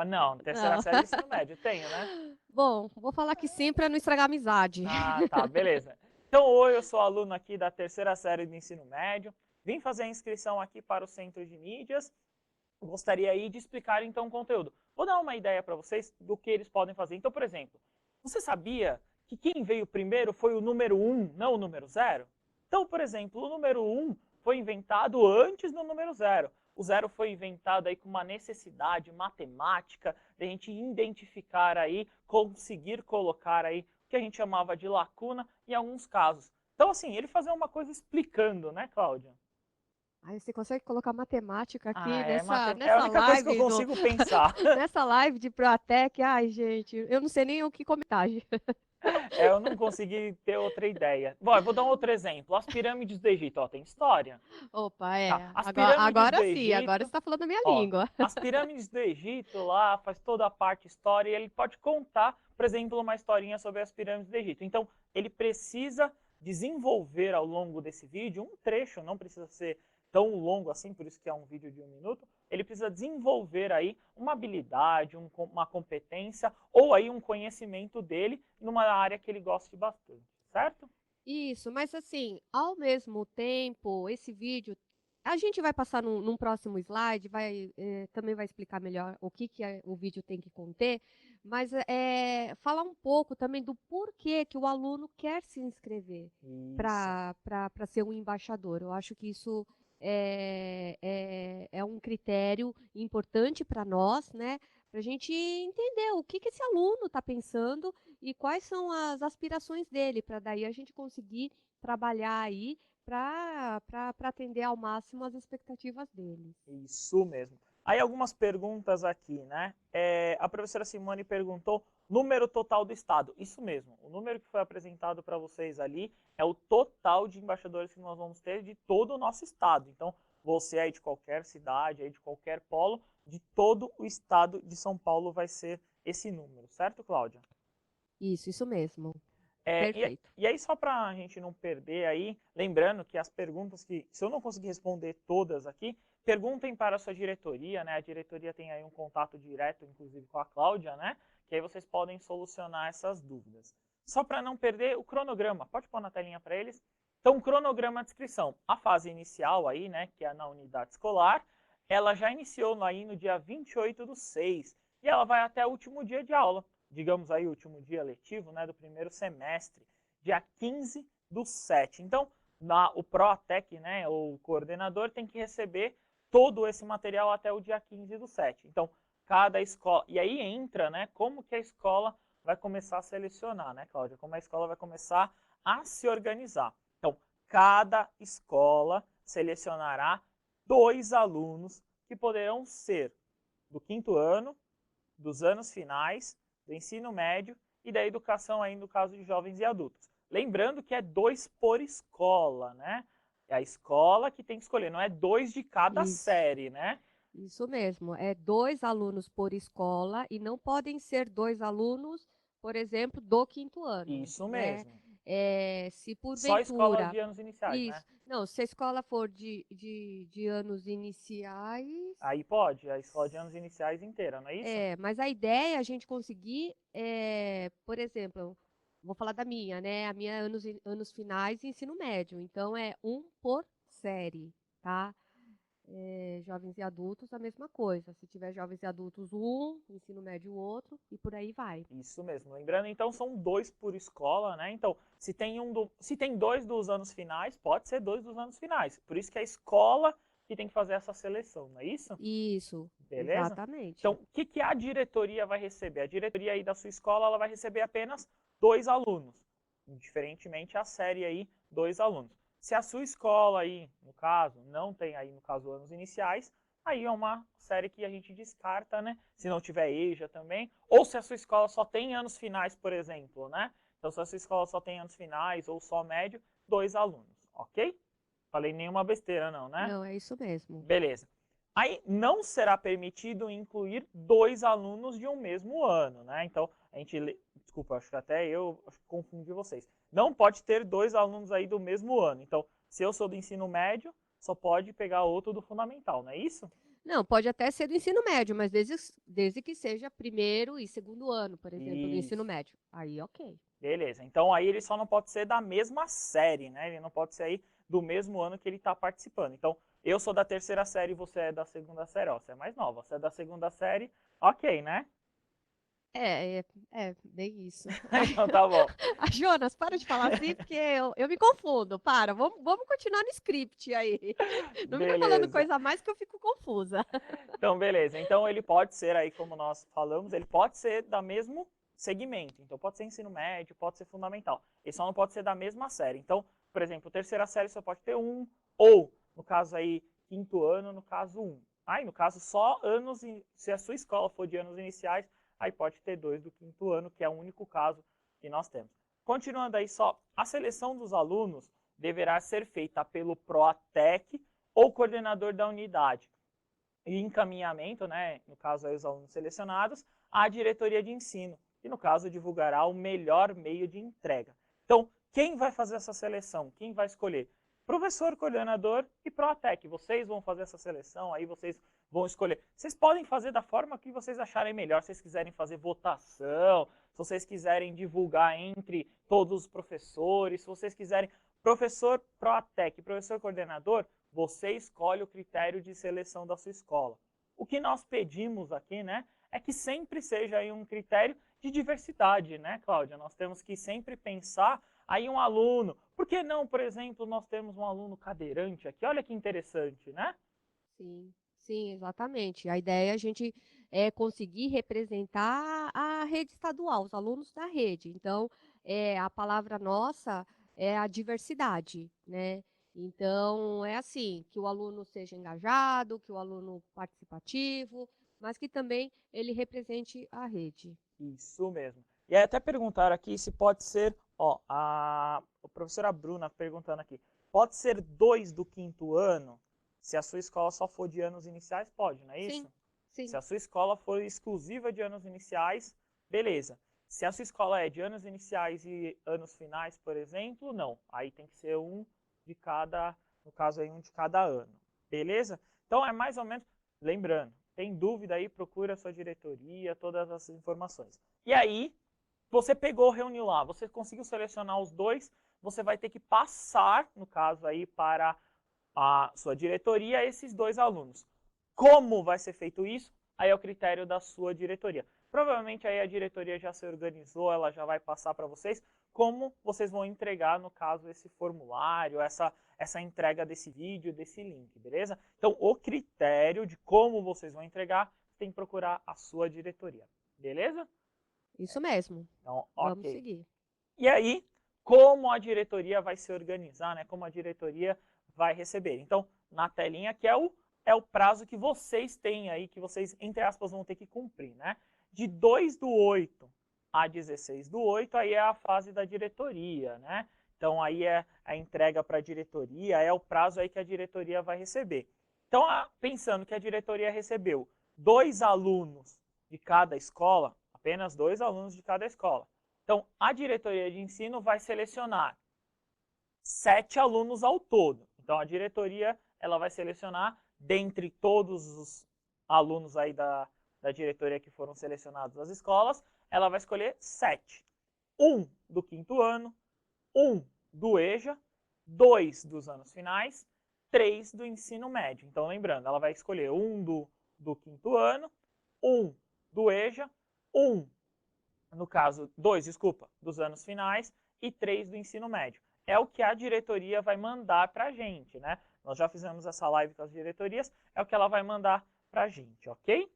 Não, 3ª Não. série do ensino médio, tenho, né? Bom, vou falar que sim para não estragar a amizade. Ah, tá, beleza. Então, oi, eu sou aluno aqui da 3ª série do ensino médio. Vim fazer a inscrição aqui para o Centro de Mídias. Gostaria aí de explicar, então, o conteúdo. Vou dar uma ideia para vocês do que eles podem fazer. Então, por exemplo, você sabia que quem veio primeiro foi o número 1, não o número 0? Então, por exemplo, o número 1 foi inventado antes do número 0. O 0 foi inventado aí com uma necessidade matemática de a gente identificar aí, conseguir colocar aí o que a gente chamava de lacuna em alguns casos. Então, assim, ele fazia uma coisa explicando, né, Cláudia? Aí você consegue colocar matemática aqui É a nessa única coisa que eu live consigo pensar. nessa live de Proatec. Ai, gente, eu não sei nem o que comentar. Eu não consegui ter outra ideia. Bom, eu vou dar um outro exemplo. As pirâmides do Egito, ó, tem história. Opa, Tá. As Agora, pirâmides agora do sim, Egito, agora você está falando a minha ó, língua. as pirâmides do Egito lá faz toda a parte história e ele pode contar, por exemplo, uma historinha sobre as pirâmides do Egito. Então, ele precisa desenvolver ao longo desse vídeo um trecho, não precisa ser tão longo assim, por isso que é um vídeo de 1 minuto, ele precisa desenvolver aí uma habilidade, uma competência ou aí um conhecimento dele numa área que ele goste bastante, certo? Isso, mas assim, ao mesmo tempo, esse vídeo, a gente vai passar num próximo slide, também vai explicar melhor o que o vídeo tem que conter, mas falar um pouco também do porquê que o aluno quer se inscrever Isso. para ser um embaixador. Eu acho que isso é um critério importante para nós, né? Para a gente entender o que esse aluno está pensando e quais são as aspirações dele, para daí a gente conseguir trabalhar aí para atender ao máximo as expectativas dele. Isso mesmo. Aí algumas perguntas aqui, né? A professora Simone perguntou número total do estado. Isso mesmo, o número que foi apresentado para vocês ali é o total de embaixadores que nós vamos ter de todo o nosso estado. Então, você aí de qualquer cidade, aí de qualquer polo, de todo o estado de São Paulo vai ser esse número, certo, Cláudia? Isso mesmo. Perfeito. E aí, só para a gente não perder aí, lembrando que as perguntas que, se eu não conseguir responder todas aqui, perguntem para a sua diretoria, né? A diretoria tem aí um contato direto, inclusive, com a Cláudia, né? Que aí vocês podem solucionar essas dúvidas. Só para não perder o cronograma, pode pôr na telinha para eles? Então, cronograma de inscrição. A fase inicial aí, né, que é na unidade escolar, ela já iniciou aí no dia 28/6 e ela vai até o último dia de aula. Digamos aí o último dia letivo, né, do primeiro semestre, dia 15/7. Então, o Proatec, né, o coordenador, tem que receber todo esse material até o dia 15/7. Então, cada escola... E aí entra, né, como que a escola vai começar a selecionar, né, Cláudia? Como a escola vai começar a se organizar. Então, cada escola selecionará 2 alunos que poderão ser do 5º ano, dos anos finais, do ensino médio e da educação aí no caso de jovens e adultos. Lembrando que é 2 por escola, né? É a escola que tem que escolher, não é 2 de cada Isso. série, né? Isso mesmo, é 2 alunos por escola e não podem ser 2 alunos, por exemplo, do 5º ano, Isso né? mesmo. Se Só escola porventura, de anos iniciais, né? isso, não, se a escola for de anos iniciais, Aí pode, a escola de anos iniciais inteira, não é isso? mas a ideia é a gente conseguir, por exemplo, vou falar da minha, né? A minha é anos finais e ensino médio, então é 1 por série, tá? Jovens e adultos, a mesma coisa. Se tiver jovens e adultos, um, ensino médio, outro, e por aí vai. Isso mesmo. Lembrando, então, são 2 por escola, né? Então, se tem 2 dos anos finais, pode ser 2 dos anos finais. Por isso que é a escola que tem que fazer essa seleção, não é isso? Isso, Beleza? exatamente. Então, o que a diretoria vai receber? A diretoria aí da sua escola, ela vai receber apenas 2 alunos. Diferentemente a série aí, 2 alunos. Se a sua escola aí, no caso, não tem aí, no caso, anos iniciais, aí é uma série que a gente descarta, né? Se não tiver EJA também. Ou se a sua escola só tem anos finais, por exemplo, né? Então, se a sua escola só tem anos finais ou só médio, 2 alunos, ok? Falei nenhuma besteira não, né? Não, é isso mesmo. Beleza. Aí não será permitido incluir 2 alunos de um mesmo ano, né? Então, desculpa, acho que até eu confundi vocês. Não pode ter 2 alunos aí do mesmo ano. Então, se eu sou do ensino médio, só pode pegar outro do fundamental, não é isso? Não, pode até ser do ensino médio, mas desde que seja 1º e 2º ano, por exemplo, do ensino Isso. médio. Aí, ok. Beleza. Então, aí ele só não pode ser da mesma série, né? Ele não pode ser aí do mesmo ano que ele está participando. Então, eu sou da 3ª série e você é da 2ª série. Ó, você é mais nova. Você é da 2ª série, ok, né? Bem isso. Então tá bom. Jonas, para de falar assim, porque eu me confundo. Para, vamos continuar no script aí. Não fica falando Beleza. coisa a mais que eu fico confusa. Então, beleza. Então, ele pode ser aí, como nós falamos, ele pode ser da mesmo segmento. Então, pode ser ensino médio, pode ser fundamental. Ele só não pode ser da mesma série. Então, por exemplo, 3ª série só pode ter 1, ou, no caso aí, 5º ano, no caso 1. Aí, no caso, só anos, se a sua escola for de anos iniciais, aí pode ter 2 do 5º ano, que é o único caso que nós temos. Continuando aí só, a seleção dos alunos deverá ser feita pelo PROATEC ou coordenador da unidade. E encaminhamento, né, no caso aí os alunos selecionados, à diretoria de ensino, que no caso divulgará o melhor meio de entrega. Então, quem vai fazer essa seleção? Quem vai escolher? Professor, coordenador e PROATEC. Vocês vão fazer essa seleção, aí vocês vão escolher. Vocês podem fazer da forma que vocês acharem melhor. Se vocês quiserem fazer votação, se vocês quiserem divulgar entre todos os professores, se vocês quiserem... Professor PROATEC, professor coordenador, você escolhe o critério de seleção da sua escola. O que nós pedimos aqui, né, é que sempre seja aí um critério de diversidade, né, Cláudia? Nós temos que sempre pensar aí um aluno. Por que não, por exemplo, nós temos um aluno cadeirante aqui? Olha que interessante, né? Sim, exatamente. A ideia é a gente conseguir representar a rede estadual, os alunos da rede. Então, a palavra nossa é a diversidade, né? Então, é assim, que o aluno seja engajado, que o aluno participativo, mas que também ele represente a rede. Isso mesmo. E aí até perguntaram aqui se pode ser, ó, a professora Bruna perguntando aqui, pode ser 2 do 5º ano? Se a sua escola só for de anos iniciais, pode, não é isso? Sim. Se a sua escola for exclusiva de anos iniciais, beleza. Se a sua escola é de anos iniciais e anos finais, por exemplo, não. Aí tem que ser um de cada, no caso aí, um de cada ano. Beleza? Então é mais ou menos, lembrando, tem dúvida aí, procura a sua diretoria, todas as informações. E aí, você pegou, reuniu lá, você conseguiu selecionar os 2, você vai ter que passar, no caso aí, para a sua diretoria, esses 2 alunos. Como vai ser feito isso? Aí é o critério da sua diretoria. Provavelmente aí a diretoria já se organizou, ela já vai passar para vocês como vocês vão entregar, no caso, esse formulário, essa entrega desse vídeo, desse link, beleza? Então, o critério de como vocês vão entregar, tem que procurar a sua diretoria, beleza? Isso mesmo. Então, Vamos ok. seguir. E aí, como a diretoria vai se organizar, né? Como a diretoria vai receber. Então, na telinha aqui é o é o prazo que vocês têm aí, que vocês, entre aspas, vão ter que cumprir, né? De 2/8 a 16/8, aí é a fase da diretoria, né? Então, aí é a entrega para a diretoria, é o prazo aí que a diretoria vai receber. Então, pensando que a diretoria recebeu 2 alunos de cada escola, apenas 2 alunos de cada escola. Então, a diretoria de ensino vai selecionar 7 alunos ao todo. Então, a diretoria ela vai selecionar, dentre todos os alunos aí da diretoria que foram selecionados das escolas, ela vai escolher 7. Um do 5º ano, 1 do EJA, 2 dos anos finais, 3 do ensino médio. Então, lembrando, ela vai escolher 1 do 5º ano, 1 do EJA, 1, no caso, 2, desculpa, dos anos finais e 3 do ensino médio. É o que a diretoria vai mandar para a gente, né? Nós já fizemos essa live com as diretorias, é o que ela vai mandar para a gente, ok?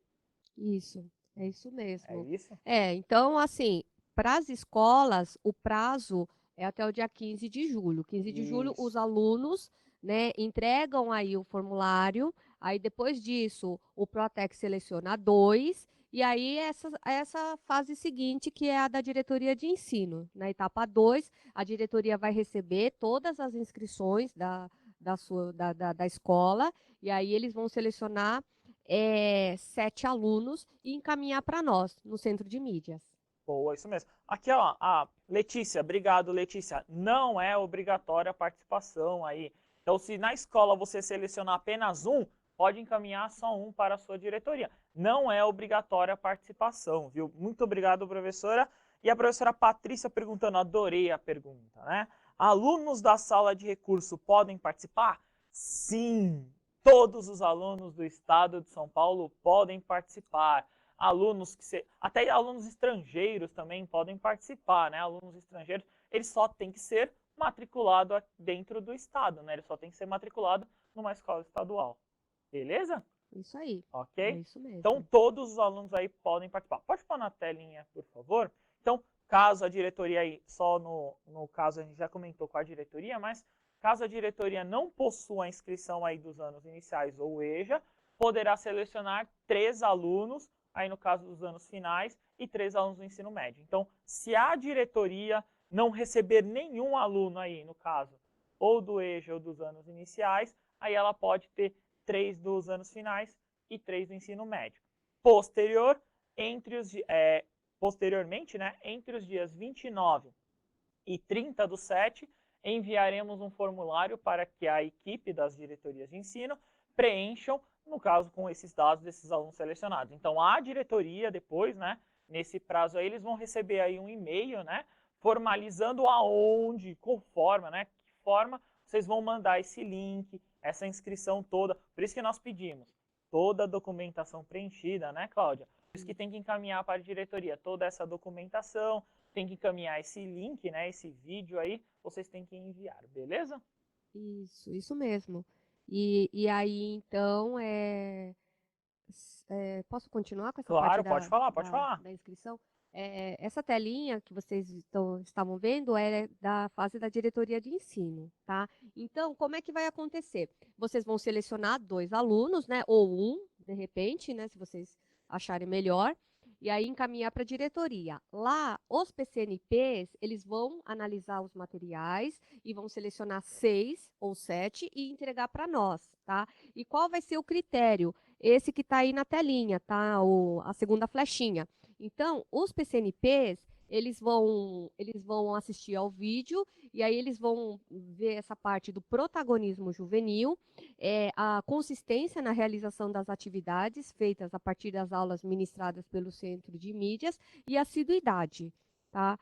Isso, é isso É mesmo. isso? Então, assim, para as escolas, o prazo é até o dia 15 de julho. 15 de julho, os Isso. alunos, né, entregam aí o formulário, aí depois disso, o Protec seleciona 2, e aí essa fase seguinte, que é a da diretoria de ensino. Na etapa 2, a diretoria vai receber todas as inscrições da escola, e aí eles vão selecionar 7 alunos e encaminhar para nós, no centro de mídias. Boa, isso mesmo. Aqui, ó, a Letícia, obrigado, Letícia. Não é obrigatória a participação aí. Então, se na escola você selecionar apenas um, pode encaminhar só um para a sua diretoria. Não é obrigatória a participação, viu? Muito obrigado, professora. E a professora Patrícia perguntando, adorei a pergunta, né? Alunos da sala de recurso podem participar? Sim, todos os alunos do estado de São Paulo podem participar. Alunos até alunos estrangeiros também podem participar, né? Alunos estrangeiros, eles só têm que ser matriculados dentro do estado, né? Eles só têm que ser matriculados numa escola estadual. Beleza? Isso aí. Ok? É isso Então, mesmo. todos os alunos aí podem participar. Pode pôr na telinha, por favor? Então, caso a diretoria aí, só no caso a gente já comentou com a diretoria, mas caso a diretoria não possua a inscrição aí dos anos iniciais ou EJA, poderá selecionar 3 alunos, aí no caso dos anos finais, e 3 alunos do ensino médio. Então, se a diretoria não receber nenhum aluno aí, no caso, ou do EJA ou dos anos iniciais, aí ela pode ter 3 dos anos finais e 3 do ensino médio. Posteriormente, né, entre os dias 29 e 30/7, enviaremos um formulário para que a equipe das diretorias de ensino preencham, no caso, com esses dados desses alunos selecionados. Então, a diretoria, depois, né, nesse prazo aí, eles vão receber aí um e-mail, né, formalizando aonde, qual forma, né, que forma vocês vão mandar esse link, essa inscrição toda. Por isso que nós pedimos toda a documentação preenchida, né, Cláudia? Por isso que tem que encaminhar para a diretoria toda essa documentação, tem que encaminhar esse link, né, esse vídeo aí, vocês têm que enviar, beleza? Isso mesmo. E aí, então, posso continuar com essa parte Claro, pode falar, pode falar. da inscrição? Essa telinha que vocês estavam vendo é da fase da diretoria de ensino, tá? Então, como é que vai acontecer? Vocês vão selecionar 2 alunos, né? Ou um, de repente, né? Se vocês acharem melhor. E aí encaminhar para a diretoria. Lá, os PCNPs, eles vão analisar os materiais e vão selecionar 6 ou 7 e entregar para nós, tá? E qual vai ser o critério? Esse que está aí na telinha, tá? A segunda flechinha. Então, os PCNPs, eles vão assistir ao vídeo e aí eles vão ver essa parte do protagonismo juvenil, a consistência na realização das atividades feitas a partir das aulas ministradas pelo Centro de Mídias e assiduidade. Tá?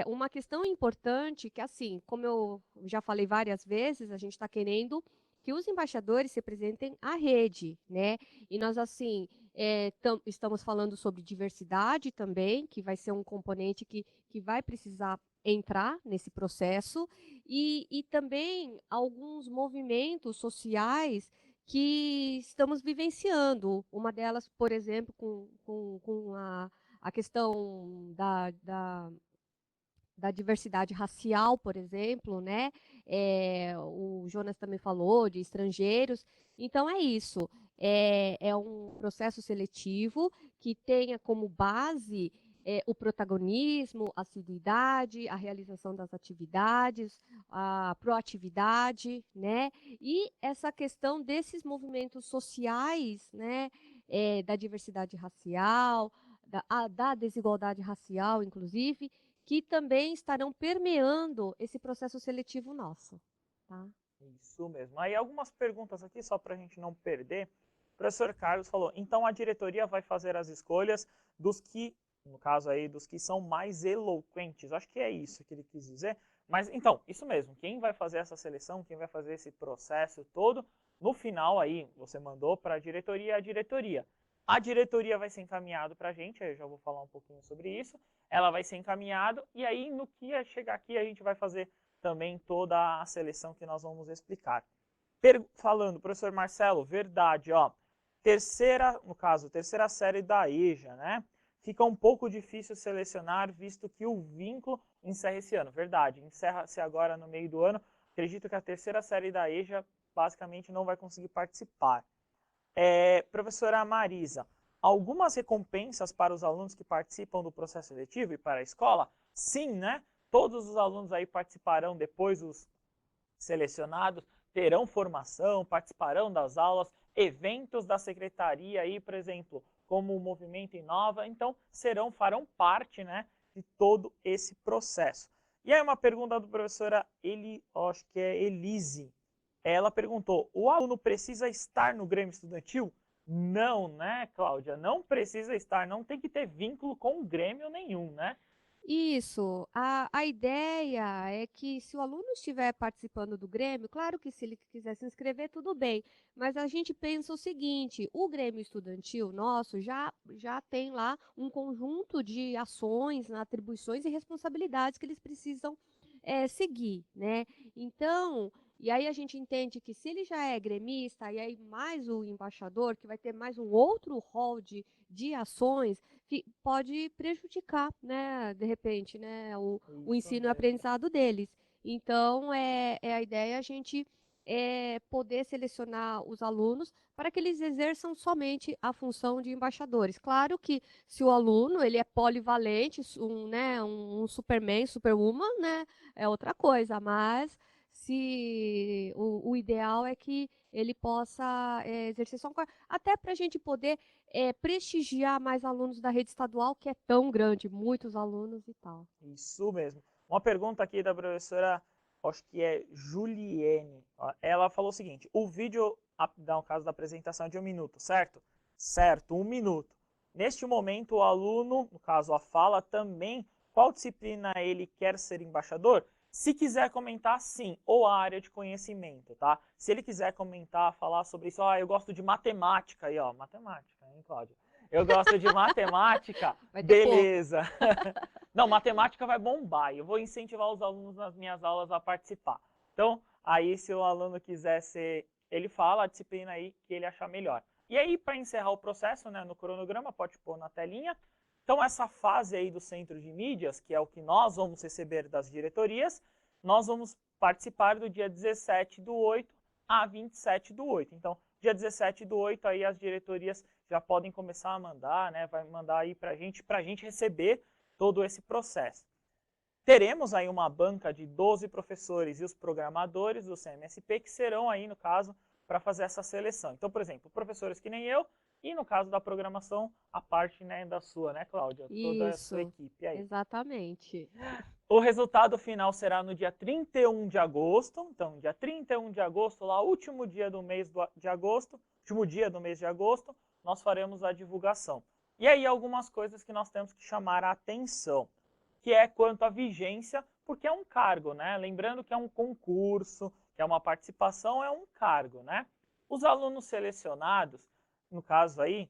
Uma questão importante que, assim, como eu já falei várias vezes, a gente está querendo que os embaixadores representem a rede, né? E nós, assim, estamos falando sobre diversidade também, que vai ser um componente que vai precisar entrar nesse processo, e também alguns movimentos sociais que estamos vivenciando. Uma delas, por exemplo, com a questão da diversidade racial, por exemplo, né? O Jonas também falou de estrangeiros. Então, é isso. É um processo seletivo que tenha como base o protagonismo, a assiduidade, a realização das atividades, a proatividade, né? E essa questão desses movimentos sociais, né? Da diversidade racial, da desigualdade racial, inclusive, que também estarão permeando esse processo seletivo nosso. Tá? Isso mesmo. Aí algumas perguntas aqui, só para a gente não perder. O professor Carlos falou, então a diretoria vai fazer as escolhas dos que, no caso aí, dos que são mais eloquentes. Acho que é isso que ele quis dizer. Mas, então, isso mesmo. Quem vai fazer essa seleção, quem vai fazer esse processo todo, no final aí, você mandou para a diretoria. A diretoria vai ser encaminhado para a gente, aí eu já vou falar um pouquinho sobre isso. Ela vai ser encaminhado e aí, no que chegar aqui, a gente vai fazer também toda a seleção que nós vamos explicar. Falando, professor Marcelo, verdade, ó, no caso, terceira série da EJA, né? Fica um pouco difícil selecionar, visto que o vínculo encerra esse ano. Verdade, encerra-se agora no meio do ano. Acredito que a terceira série da EJA basicamente não vai conseguir participar. Professora Marisa, algumas recompensas para os alunos que participam do processo seletivo e para a escola? Sim, né? Todos os alunos aí participarão depois, os selecionados, terão formação, participarão das aulas, eventos da secretaria aí, por exemplo, como o Movimento Inova, então farão parte, né, de todo esse processo. E aí uma pergunta do professora acho que é Elise. Ela perguntou, o aluno precisa estar no Grêmio Estudantil? Não, né, Cláudia? Não precisa estar, não tem que ter vínculo com o Grêmio nenhum, né? Isso. A ideia é que se o aluno estiver participando do Grêmio, claro que se ele quiser se inscrever, tudo bem. Mas a gente pensa o seguinte, o Grêmio Estudantil nosso já tem lá um conjunto de ações, atribuições e responsabilidades que eles precisam seguir, né? Então, e aí a gente entende que se ele já é gremista, e aí mais o embaixador, que vai ter mais um outro rol de ações, pode prejudicar, né, de repente, né, o ensino e o aprendizado deles. Então, a ideia é a gente poder selecionar os alunos para que eles exerçam somente a função de embaixadores. Claro que se o aluno ele é polivalente, um Superman, Superwoman, né, é outra coisa, mas se o ideal é que ele possa exercer só até para a gente poder prestigiar mais alunos da rede estadual, que é tão grande, muitos alunos e tal. Isso mesmo. Uma pergunta aqui da professora, acho que é Juliene. Ela falou o seguinte, o vídeo, no caso da apresentação, é de 1 minuto, certo? Certo, 1 minuto. Neste momento, o aluno, no caso a fala, também, qual disciplina ele quer ser embaixador? Se quiser comentar, sim, ou a área de conhecimento, tá? Se ele quiser comentar, falar sobre isso, eu gosto de matemática, aí ó, matemática, hein, Cláudia? Eu gosto de matemática, beleza. Não, matemática vai bombar, eu vou incentivar os alunos nas minhas aulas a participar. Então, aí se o aluno quiser ele fala a disciplina aí que ele achar melhor. E aí, para encerrar o processo, né, no cronograma, pode pôr na telinha. Então, essa fase aí do centro de mídias, que é o que nós vamos receber das diretorias, nós vamos participar do dia 17/8 a 27/8. Então, dia 17/8, aí as diretorias já podem começar a mandar, né? Vai mandar aí para a gente receber todo esse processo. Teremos aí uma banca de 12 professores e os programadores do CMSP que serão aí, no caso, para fazer essa seleção. Então, por exemplo, professores que nem eu, e no caso da programação, a parte, né, da sua, né, Cláudia? Toda a sua equipe aí. Exatamente. O resultado final será no dia 31 de agosto. Então, dia 31 de agosto, lá, último dia do mês de agosto, nós faremos a divulgação. E aí, algumas coisas que nós temos que chamar a atenção, que é quanto à vigência, porque é um cargo, né? Lembrando que é um concurso, que é uma participação, é um cargo, né? Os alunos selecionados, no caso aí,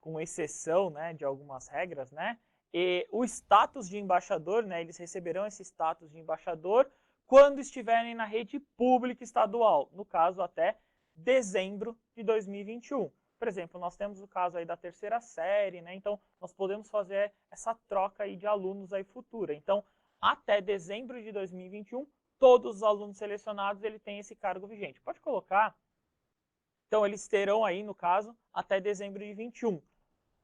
com exceção, né, de algumas regras, né, e o status de embaixador, né, eles receberão esse status de embaixador quando estiverem na rede pública estadual, no caso até dezembro de 2021. por exemplo, nós temos o caso aí da terceira série, né? Então, nós podemos fazer essa troca aí de alunos aí futura. Então, até dezembro de 2021, todos os alunos selecionados, ele tem esse cargo vigente. Pode colocar. Então, eles terão aí, no caso, até dezembro de 21,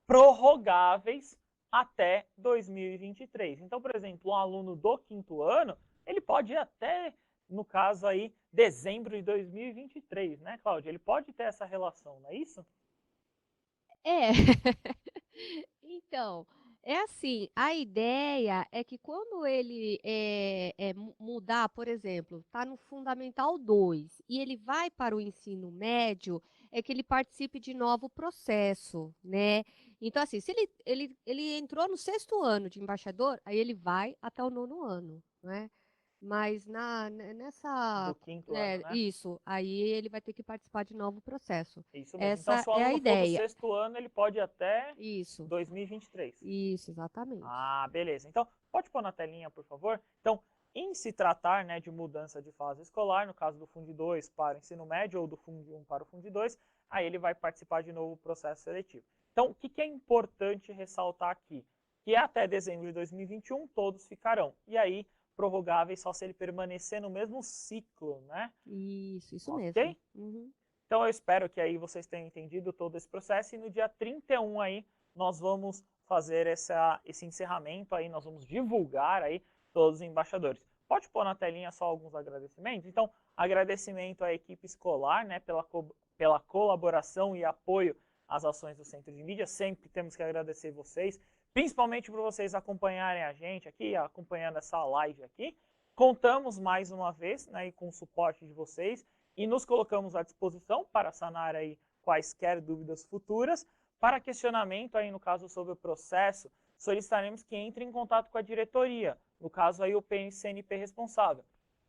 prorrogáveis até 2023. Então, por exemplo, um aluno do quinto ano, ele pode ir até, no caso aí, dezembro de 2023, né, Cláudia? Ele pode ter essa relação, não é isso? É. Então, é assim, a ideia é que quando ele mudar, por exemplo, está no Fundamental 2 e ele vai para o ensino médio, é que ele participe de novo processo, né? Então, assim, se ele entrou no sexto ano de embaixador, aí ele vai até o nono ano, né? Mas Do nessa, quinto ano, né? isso, aí ele vai ter que participar de novo processo. Isso mesmo. Então, Essa se o é a aluno for do ideia. sexto ano, ele pode ir até Isso, 2023. isso, exatamente. Ah, beleza. Então, pode pôr na telinha, por favor? Então, em se tratar, né, de mudança de fase escolar, no caso do Fund 2 para o ensino médio ou do Fund 1 para o Fund 2, aí ele vai participar de novo do processo seletivo. Então, o que é importante ressaltar aqui? Que até dezembro de 2021 todos ficarão. E aí, prorrogáveis só se ele permanecer no mesmo ciclo, né? Isso Ok? mesmo. Uhum. Então eu espero que aí vocês tenham entendido todo esse processo e no dia 31 aí nós vamos fazer esse encerramento aí, nós vamos divulgar aí todos os embaixadores. Pode pôr na telinha só alguns agradecimentos? Então, agradecimento à equipe escolar, né, pela colaboração e apoio às ações do Centro de Mídia, sempre temos que agradecer vocês, principalmente por vocês acompanharem a gente aqui, acompanhando essa live aqui. Contamos mais uma vez, né, com o suporte de vocês, e nos colocamos à disposição para sanar aí quaisquer dúvidas futuras. Para questionamento aí no caso sobre o processo, solicitaremos que entre em contato com a diretoria, no caso aí o PNCNP responsável.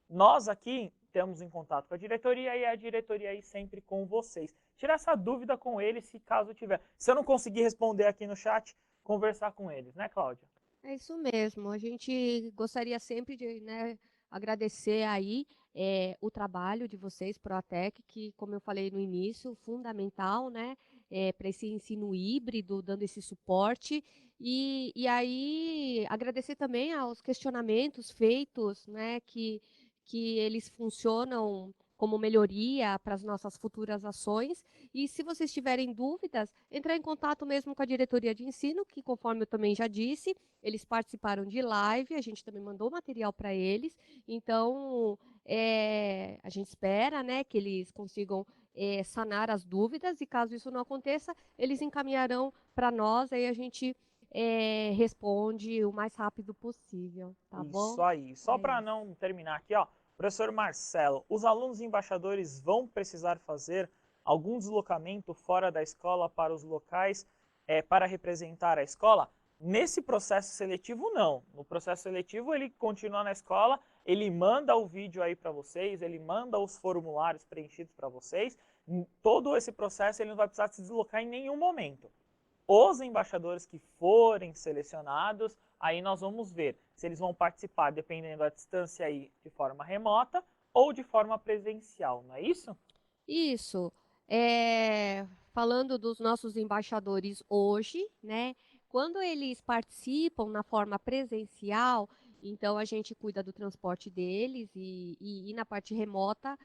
Nós aqui temos em contato com a diretoria e a diretoria aí sempre com vocês. Tirar essa dúvida com eles se caso tiver. Se eu não conseguir responder aqui no chat, conversar com eles, né, Cláudia? É isso mesmo. A gente gostaria sempre de, né, agradecer aí o trabalho de vocês, Proatec, que, como eu falei no início, fundamental, né, para esse ensino híbrido, dando esse suporte. E aí agradecer também aos questionamentos feitos, né, que eles funcionam como melhoria para as nossas futuras ações. E se vocês tiverem dúvidas, entrar em contato mesmo com a diretoria de ensino, que, conforme eu também já disse, eles participaram de live, a gente também mandou material para eles. Então, a gente espera, né, que eles consigam sanar as dúvidas, e caso isso não aconteça, eles encaminharão para nós, aí a gente responde o mais rápido possível, tá bom? Isso aí. Só para não terminar aqui, ó, professor Marcelo, os alunos embaixadores vão precisar fazer algum deslocamento fora da escola para os locais para representar a escola? Nesse processo seletivo, não. No processo seletivo, ele continua na escola, ele manda o vídeo aí para vocês, ele manda os formulários preenchidos para vocês. Todo esse processo ele não vai precisar se deslocar em nenhum momento. Os embaixadores que forem selecionados, aí nós vamos ver se eles vão participar, dependendo da distância aí, de forma remota ou de forma presencial, não é isso? Isso. Falando dos nossos embaixadores hoje, né? Quando eles participam na forma presencial, então a gente cuida do transporte deles e na parte remota,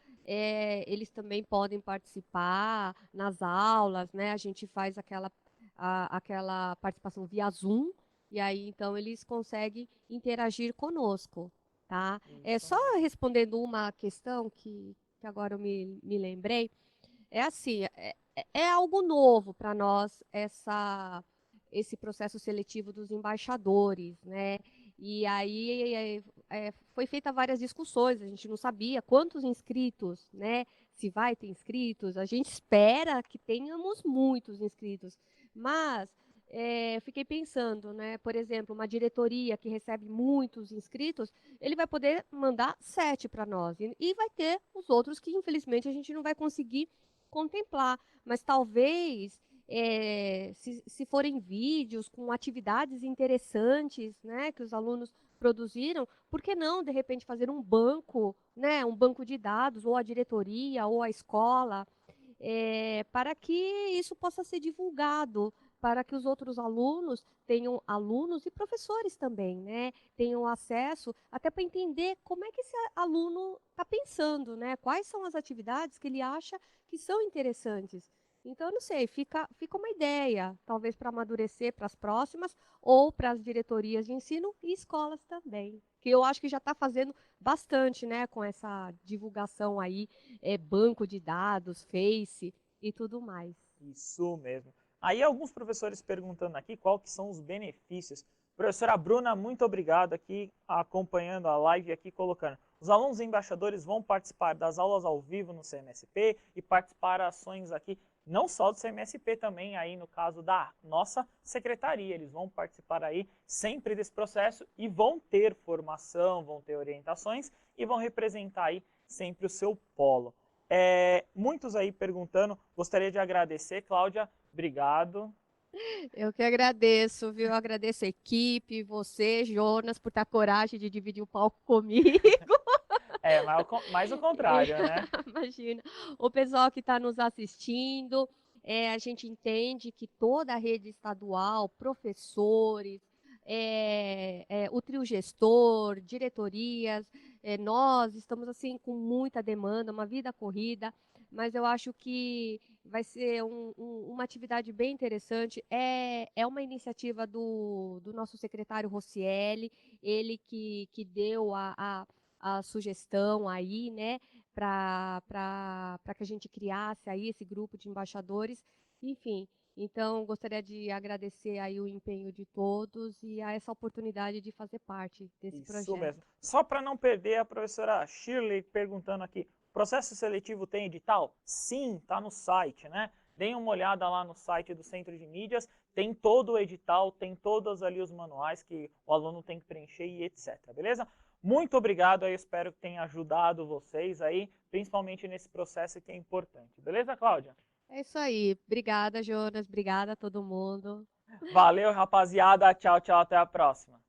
eles também podem participar nas aulas, né? A gente faz aquela participação via Zoom, e aí então eles conseguem interagir conosco, tá? Só respondendo uma questão que agora eu me lembrei, é assim, é algo novo para nós esse processo seletivo dos embaixadores, né? E aí foi feita várias discussões, a gente não sabia quantos inscritos, né? Se vai ter inscritos, a gente espera que tenhamos muitos inscritos, mas fiquei pensando, né? Por exemplo, uma diretoria que recebe muitos inscritos, ele vai poder mandar 7 para nós, e vai ter os outros que infelizmente a gente não vai conseguir contemplar, mas talvez se forem vídeos com atividades interessantes, né, que os alunos produziram, por que não, de repente, fazer um banco, né, um banco de dados, ou a diretoria, ou a escola, para que isso possa ser divulgado, para que os outros alunos tenham alunos e professores também, né? Tenham acesso, até para entender como é que esse aluno está pensando, né? Quais são as atividades que ele acha que são interessantes. Então, eu não sei, fica uma ideia, talvez para amadurecer para as próximas, ou para as diretorias de ensino e escolas também, que eu acho que já está fazendo bastante, né, com essa divulgação aí, banco de dados, Face e tudo mais. Isso mesmo. Aí alguns professores perguntando aqui qual que são os benefícios. Professora Bruna, muito obrigado aqui acompanhando a live aqui colocando. Os alunos embaixadores vão participar das aulas ao vivo no CMSP e participar de ações aqui, não só do CMSP também, aí no caso da nossa secretaria. Eles vão participar aí sempre desse processo e vão ter formação, vão ter orientações e vão representar aí sempre o seu polo. Muitos aí perguntando, gostaria de agradecer, Cláudia, obrigado. Eu que agradeço, viu? Eu agradeço a equipe, você, Jonas, por ter coragem de dividir o palco comigo. Mais o contrário, né? Imagina. O pessoal que está nos assistindo, a gente entende que toda a rede estadual, professores, o trio gestor, diretorias, nós estamos assim com muita demanda, uma vida corrida, mas eu acho que vai ser uma atividade bem interessante. É uma iniciativa do nosso secretário Rossielli, ele que deu a sugestão aí, né, para que a gente criasse aí esse grupo de embaixadores, enfim. Então, gostaria de agradecer aí o empenho de todos e a essa oportunidade de fazer parte desse Isso projeto. mesmo. Só para não perder, a professora Shirley perguntando aqui, processo seletivo tem edital? Sim, está no site, né? Deem uma olhada lá no site do Centro de Mídias, tem todo o edital, tem todos ali os manuais que o aluno tem que preencher e etc, beleza? Muito obrigado, eu espero que tenha ajudado vocês aí, principalmente nesse processo que é importante. Beleza, Cláudia? É isso aí. Obrigada, Jonas. Obrigada a todo mundo. Valeu, rapaziada. Tchau, tchau. Até a próxima.